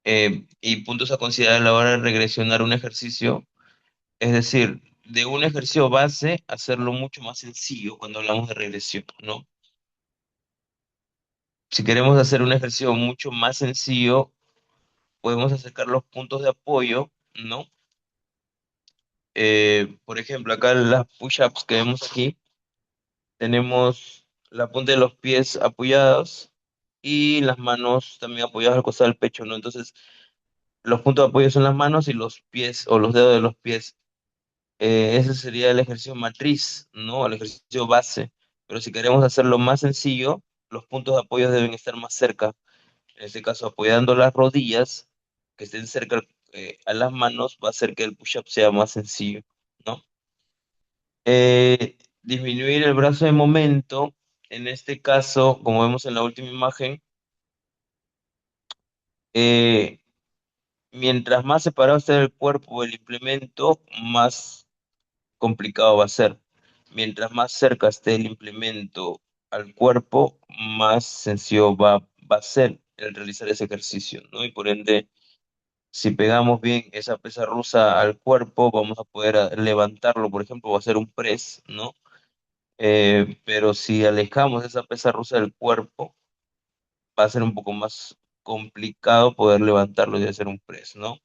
A: y puntos a considerar a la hora de regresionar un ejercicio, es decir, de un ejercicio base, hacerlo mucho más sencillo cuando hablamos de regresión, ¿no? Si queremos hacer un ejercicio mucho más sencillo, podemos acercar los puntos de apoyo, ¿no? Por ejemplo, acá las push-ups que vemos aquí, tenemos la punta de los pies apoyados y las manos también apoyadas al costado del pecho, ¿no? Entonces, los puntos de apoyo son las manos y los pies o los dedos de los pies. Ese sería el ejercicio matriz, ¿no? El ejercicio base. Pero si queremos hacerlo más sencillo, los puntos de apoyo deben estar más cerca. En este caso, apoyando las rodillas que estén cerca a las manos, va a hacer que el push-up sea más sencillo, ¿no? Disminuir el brazo de momento, en este caso, como vemos en la última imagen, eh, mientras más separado esté del cuerpo el implemento, más complicado va a ser. Mientras más cerca esté el implemento al cuerpo, más sencillo va a ser el realizar ese ejercicio, ¿no? Y por ende, si pegamos bien esa pesa rusa al cuerpo, vamos a poder levantarlo, por ejemplo, o hacer un press, ¿no? Pero si alejamos esa pesa rusa del cuerpo, va a ser un poco más complicado poder levantarlo y hacer un press, ¿no?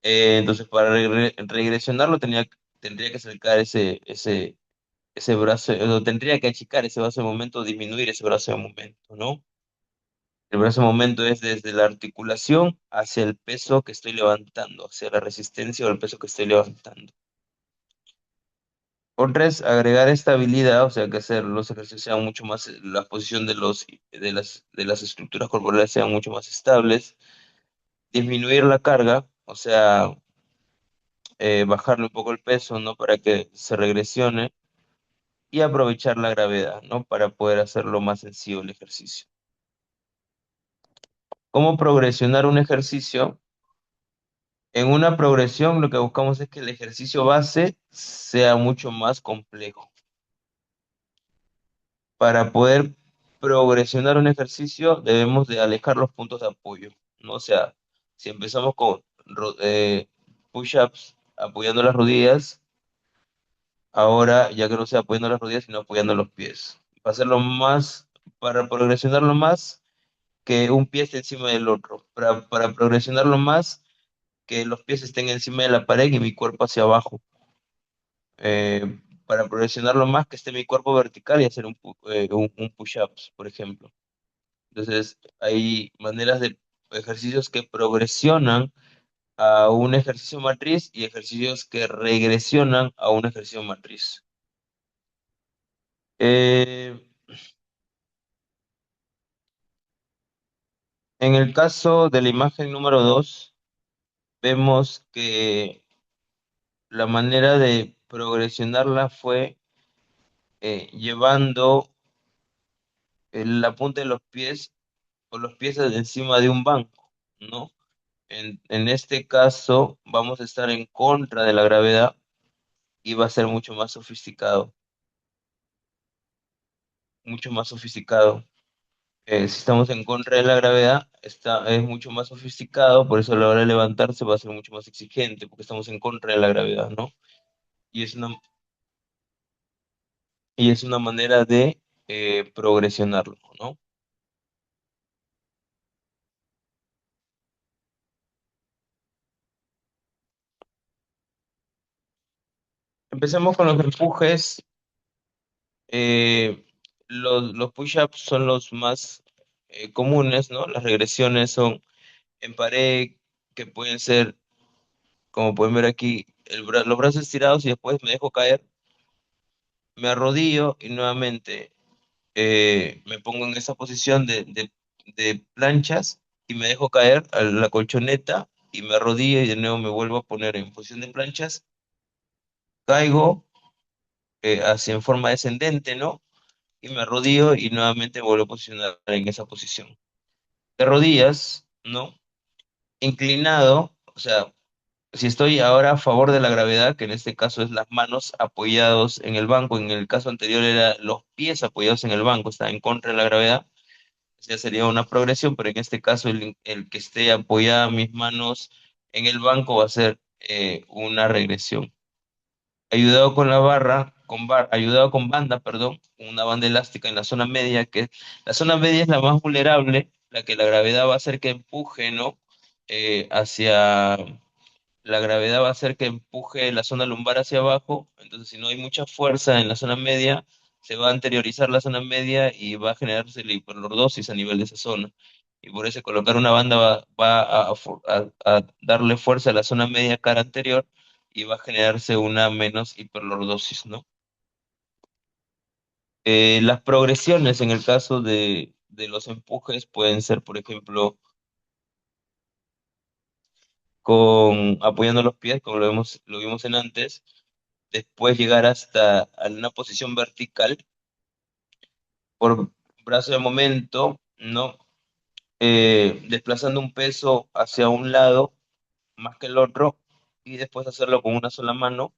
A: Entonces, para regresionarlo, tendría que acercar ese brazo, tendría que achicar ese brazo de momento, disminuir ese brazo de momento, ¿no? El brazo de momento es desde la articulación hacia el peso que estoy levantando, hacia la resistencia o el peso que estoy levantando. Otra es agregar estabilidad, o sea, que hacer los ejercicios sean mucho más, la posición de las estructuras corporales sean mucho más estables. Disminuir la carga, o sea, bajarle un poco el peso, ¿no? Para que se regresione y aprovechar la gravedad, ¿no? Para poder hacerlo más sencillo el ejercicio. ¿Cómo progresionar un ejercicio? En una progresión lo que buscamos es que el ejercicio base sea mucho más complejo. Para poder progresionar un ejercicio debemos de alejar los puntos de apoyo, ¿no? O sea, si empezamos con push-ups apoyando las rodillas, ahora ya que no sea apoyando las rodillas, sino apoyando los pies. Para progresionarlo más, que un pie esté encima del otro. Para progresionarlo más, que los pies estén encima de la pared y mi cuerpo hacia abajo. Para progresionarlo más, que esté mi cuerpo vertical y hacer un push-ups, por ejemplo. Entonces, hay maneras de ejercicios que progresionan a un ejercicio matriz y ejercicios que regresionan a un ejercicio matriz. Eh, en el caso de la imagen número 2, vemos que la manera de progresionarla fue llevando la punta de los pies o los pies encima de un banco, ¿no? En este caso vamos a estar en contra de la gravedad y va a ser mucho más sofisticado, mucho más sofisticado. Si estamos en contra de la gravedad, es mucho más sofisticado, por eso a la hora de levantarse va a ser mucho más exigente, porque estamos en contra de la gravedad, ¿no? Y es una, y es una manera de progresionarlo, ¿no? Empecemos con los empujes. Los push-ups son los más comunes, ¿no? Las regresiones son en pared, que pueden ser, como pueden ver aquí, los brazos estirados y después me dejo caer, me arrodillo y nuevamente me pongo en esa posición de planchas y me dejo caer a la colchoneta y me arrodillo y de nuevo me vuelvo a poner en posición de planchas, caigo hacia en forma descendente, ¿no? Y me arrodillo y nuevamente me vuelvo a posicionar en esa posición. De rodillas, ¿no? Inclinado, o sea, si estoy ahora a favor de la gravedad, que en este caso es las manos apoyados en el banco, en el caso anterior era los pies apoyados en el banco, está en contra de la gravedad, ya sería una progresión, pero en este caso el que esté apoyada mis manos en el banco va a ser una regresión. Ayudado con la barra, ayudado con banda, perdón, una banda elástica en la zona media, que la zona media es la más vulnerable, la que la gravedad va a hacer que empuje, ¿no? Hacia la gravedad va a hacer que empuje la zona lumbar hacia abajo, entonces si no hay mucha fuerza en la zona media, se va a anteriorizar la zona media y va a generarse la hiperlordosis a nivel de esa zona. Y por eso colocar una banda va a darle fuerza a la zona media cara anterior y va a generarse una menos hiperlordosis, ¿no? Las progresiones en el caso de los empujes pueden ser, por ejemplo, apoyando los pies, como lo vimos en antes, después llegar hasta a una posición vertical por brazo de momento, ¿no? Desplazando un peso hacia un lado más que el otro y después hacerlo con una sola mano.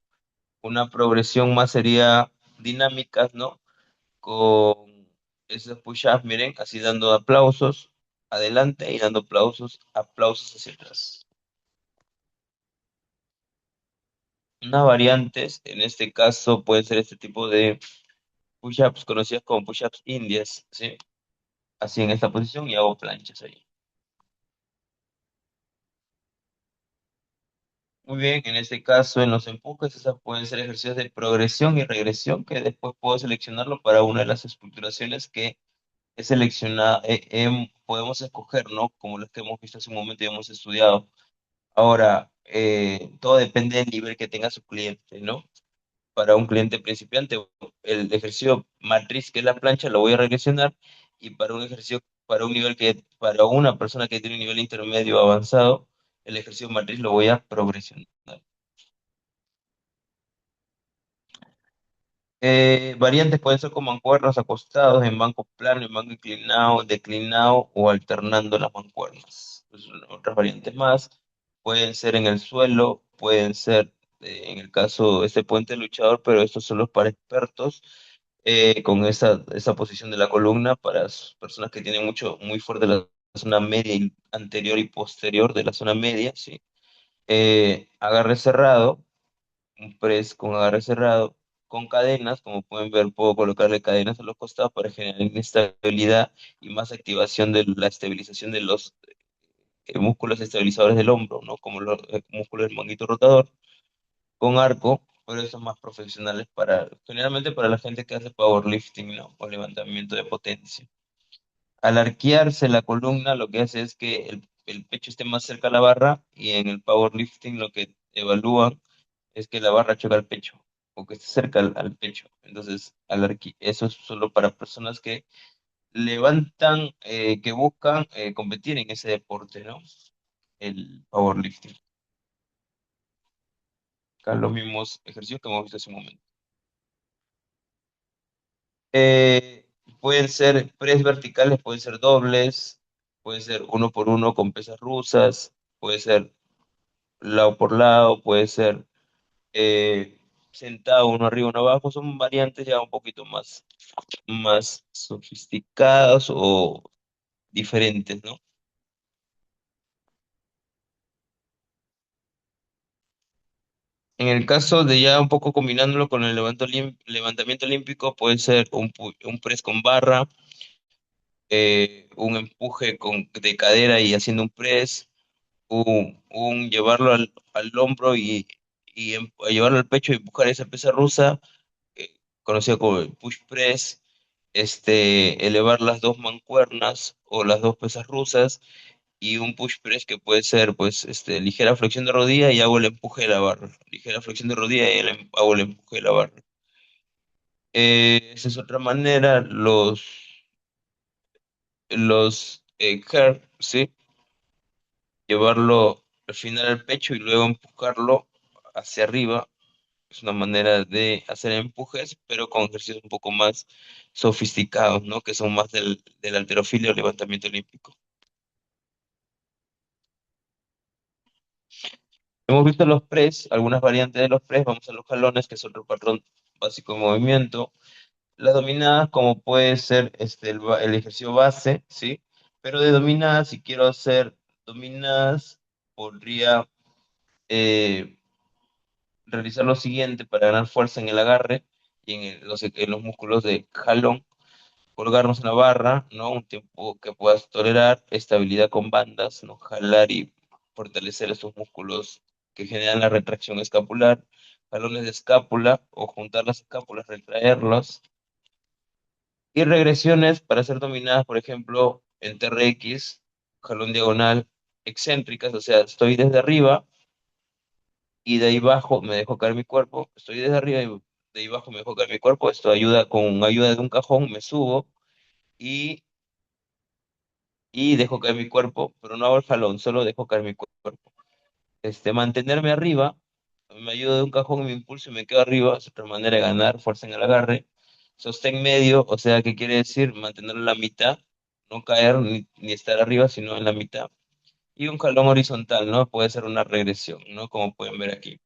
A: Una progresión más sería dinámica, ¿no? Con esos push-ups, miren, así dando aplausos adelante y dando aplausos hacia atrás. Unas variantes, en este caso, pueden ser este tipo de push-ups conocidas como push-ups indias, ¿sí? Así en esta posición y hago planchas ahí. Muy bien, en este caso, en los empujes, esas pueden ser ejercicios de progresión y regresión que después puedo seleccionarlo para una de las estructuraciones que he seleccionado, podemos escoger, ¿no? Como las que hemos visto hace un momento y hemos estudiado. Ahora, todo depende del nivel que tenga su cliente, ¿no? Para un cliente principiante, el ejercicio matriz, que es la plancha, lo voy a regresionar, y para un ejercicio, para una persona que tiene un nivel intermedio avanzado, el ejercicio matriz lo voy a progresionar. Variantes pueden ser con mancuernas acostados, en banco plano, en banco inclinado, declinado o alternando las mancuernas. Pues, otras variantes más pueden ser en el suelo, pueden ser en el caso de este puente luchador, pero esto solo es para expertos, con esa posición de la columna para personas que tienen muy fuerte la zona media anterior y posterior de la zona media, ¿sí? Agarre cerrado, un press con agarre cerrado, con cadenas, como pueden ver, puedo colocarle cadenas a los costados para generar inestabilidad y más activación de la estabilización de los músculos estabilizadores del hombro, ¿no? Como los músculos del manguito rotador, con arco, pero esos son más profesionales generalmente para la gente que hace powerlifting, ¿no? O levantamiento de potencia. Al arquearse la columna, lo que hace es que el pecho esté más cerca a la barra y en el powerlifting lo que evalúan es que la barra choca al pecho o que esté cerca al pecho. Entonces, eso es solo para personas que levantan, que buscan competir en ese deporte, ¿no? El powerlifting. Acá los mismos ejercicios que hemos visto hace un momento. Eh, Pueden ser press verticales, pueden ser dobles, puede ser uno por uno con pesas rusas, puede ser lado por lado, puede ser sentado uno arriba, uno abajo, son variantes ya un poquito más sofisticadas o diferentes, ¿no? En el caso de ya un poco combinándolo con el levantamiento olímpico, puede ser un press con barra, un empuje de cadera y haciendo un press, un llevarlo al hombro y llevarlo al pecho y empujar esa pesa rusa, conocido como el push press, elevar las dos mancuernas o las dos pesas rusas y un push press que puede ser pues ligera flexión de rodilla y hago el empuje de la barra, ligera flexión de rodilla y hago el empuje de la barra. Esa es otra manera, los curl, ¿sí? Llevarlo al final al pecho y luego empujarlo hacia arriba. Es una manera de hacer empujes, pero con ejercicios un poco más sofisticados, ¿no? Que son más del halterofilia o levantamiento olímpico. Hemos visto los press, algunas variantes de los press, vamos a los jalones, que es otro patrón básico de movimiento. Las dominadas, como puede ser el ejercicio base, ¿sí? Pero de dominadas, si quiero hacer dominadas, podría eh, realizar lo siguiente para ganar fuerza en el agarre, y en los músculos de jalón, colgarnos en la barra, ¿no? Un tiempo que puedas tolerar, estabilidad con bandas, ¿no? Jalar y fortalecer esos músculos que generan la retracción escapular, jalones de escápula o juntar las escápulas, retraerlos, y regresiones para ser dominadas, por ejemplo, en TRX, jalón diagonal, excéntricas, o sea, estoy desde arriba y de ahí abajo me dejo caer mi cuerpo, estoy desde arriba y de ahí abajo me dejo caer mi cuerpo, esto ayuda con ayuda de un cajón, me subo y dejo caer mi cuerpo, pero no hago el jalón, solo dejo caer mi cuerpo. Mantenerme arriba, me ayuda de un cajón y me impulso y me quedo arriba, es otra manera de ganar fuerza en el agarre. Sostén medio, o sea, ¿qué quiere decir? Mantenerlo en la mitad, no caer ni estar arriba, sino en la mitad. Y un jalón horizontal, ¿no? Puede ser una regresión, ¿no? Como pueden ver aquí.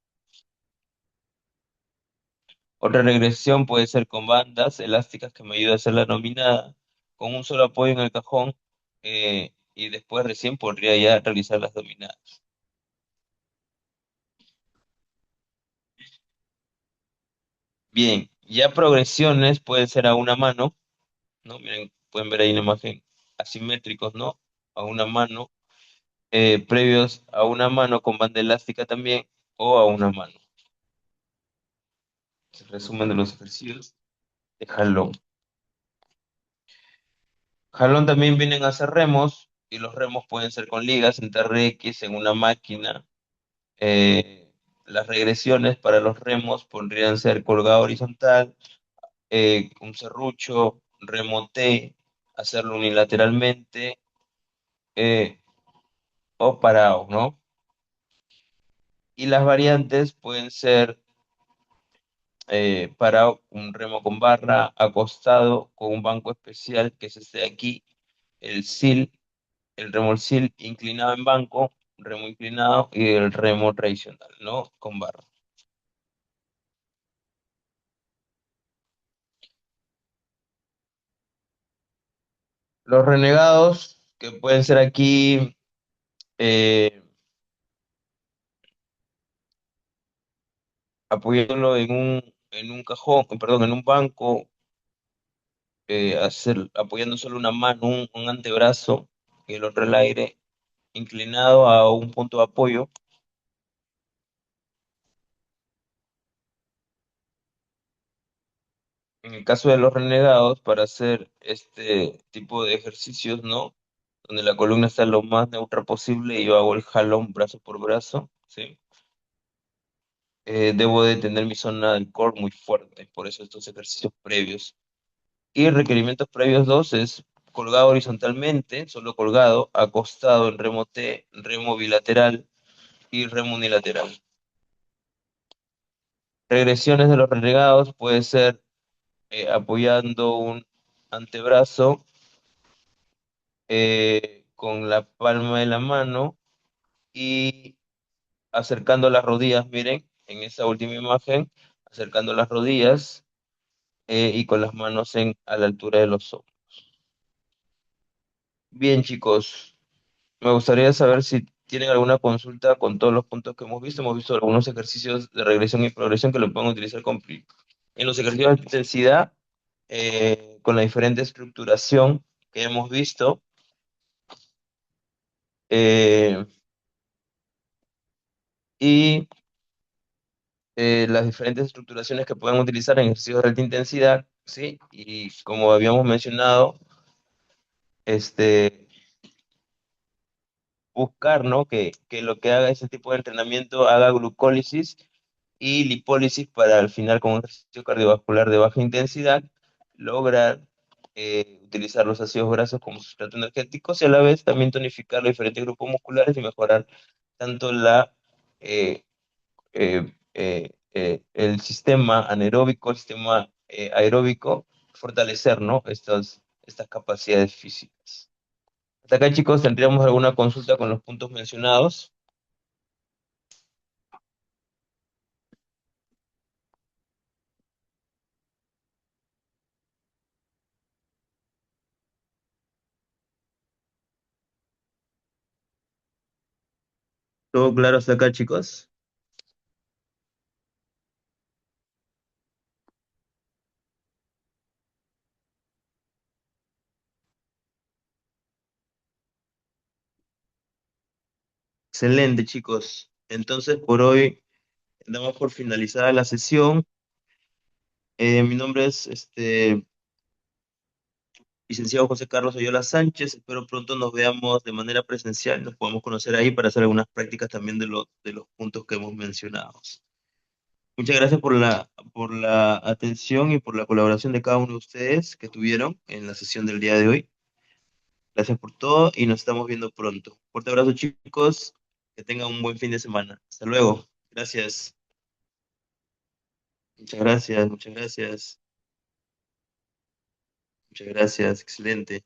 A: Otra regresión puede ser con bandas elásticas que me ayuda a hacer la nominada, con un solo apoyo en el cajón, y después recién podría ya realizar las dominadas. Bien, ya progresiones pueden ser a una mano, ¿no? Miren, pueden ver ahí una imagen asimétricos, ¿no? A una mano, previos a una mano con banda elástica también, o a una mano. Es el resumen de los ejercicios de jalón. Jalón también vienen a ser remos, y los remos pueden ser con ligas en TRX, en una máquina. Las regresiones para los remos podrían ser colgado horizontal, un serrucho, remoté, hacerlo unilateralmente, eh, o parado, ¿no? Y las variantes pueden ser parado, un remo con barra, acostado con un banco especial, que es este de aquí, el SIL, el remo SIL inclinado en banco, remo inclinado y el remo tradicional, ¿no? Con barra. Los renegados, que pueden ser aquí, eh, apoyándolo en un cajón, perdón, en un banco, apoyando solo una mano, un antebrazo y el otro el aire, inclinado a un punto de apoyo. En el caso de los renegados, para hacer este tipo de ejercicios, ¿no? Donde la columna está lo más neutra posible, yo hago el jalón brazo por brazo, ¿sí? Debo de tener mi zona del core muy fuerte, por eso estos ejercicios previos. Y requerimientos previos dos es colgado horizontalmente, solo colgado, acostado en remo T, remo bilateral y remo unilateral. Regresiones de los renegados puede ser apoyando un antebrazo con la palma de la mano y acercando las rodillas, miren, en esa última imagen, acercando las rodillas, y con las manos a la altura de los hombros. Bien, chicos, me gustaría saber si tienen alguna consulta con todos los puntos que hemos visto. Hemos visto algunos ejercicios de regresión y progresión que lo pueden utilizar en los ejercicios de intensidad, con la diferente estructuración que hemos visto. eh, y las diferentes estructuraciones que pueden utilizar en ejercicios de alta intensidad, ¿sí? Y como habíamos mencionado, este, buscar, ¿no? Que lo que haga ese tipo de entrenamiento haga glucólisis y lipólisis para al final, con un ejercicio cardiovascular de baja intensidad, lograr utilizar los ácidos grasos como sustrato energético y a la vez también tonificar los diferentes grupos musculares y mejorar tanto eh, el sistema anaeróbico, el sistema aeróbico, fortalecer, ¿no? Estas capacidades físicas. Hasta acá, chicos, tendríamos alguna consulta con los puntos mencionados. ¿Todo claro hasta acá, chicos? Excelente, chicos. Entonces, por hoy damos por finalizada la sesión. Mi nombre es licenciado José Carlos Oyola Sánchez. Espero pronto nos veamos de manera presencial, nos podamos conocer ahí para hacer algunas prácticas también de los puntos que hemos mencionado. Muchas gracias por la atención y por la colaboración de cada uno de ustedes que tuvieron en la sesión del día de hoy. Gracias por todo y nos estamos viendo pronto. Fuerte abrazo, chicos. Que tengan un buen fin de semana. Hasta luego. Gracias. Muchas gracias, muchas gracias. Muchas gracias. Excelente.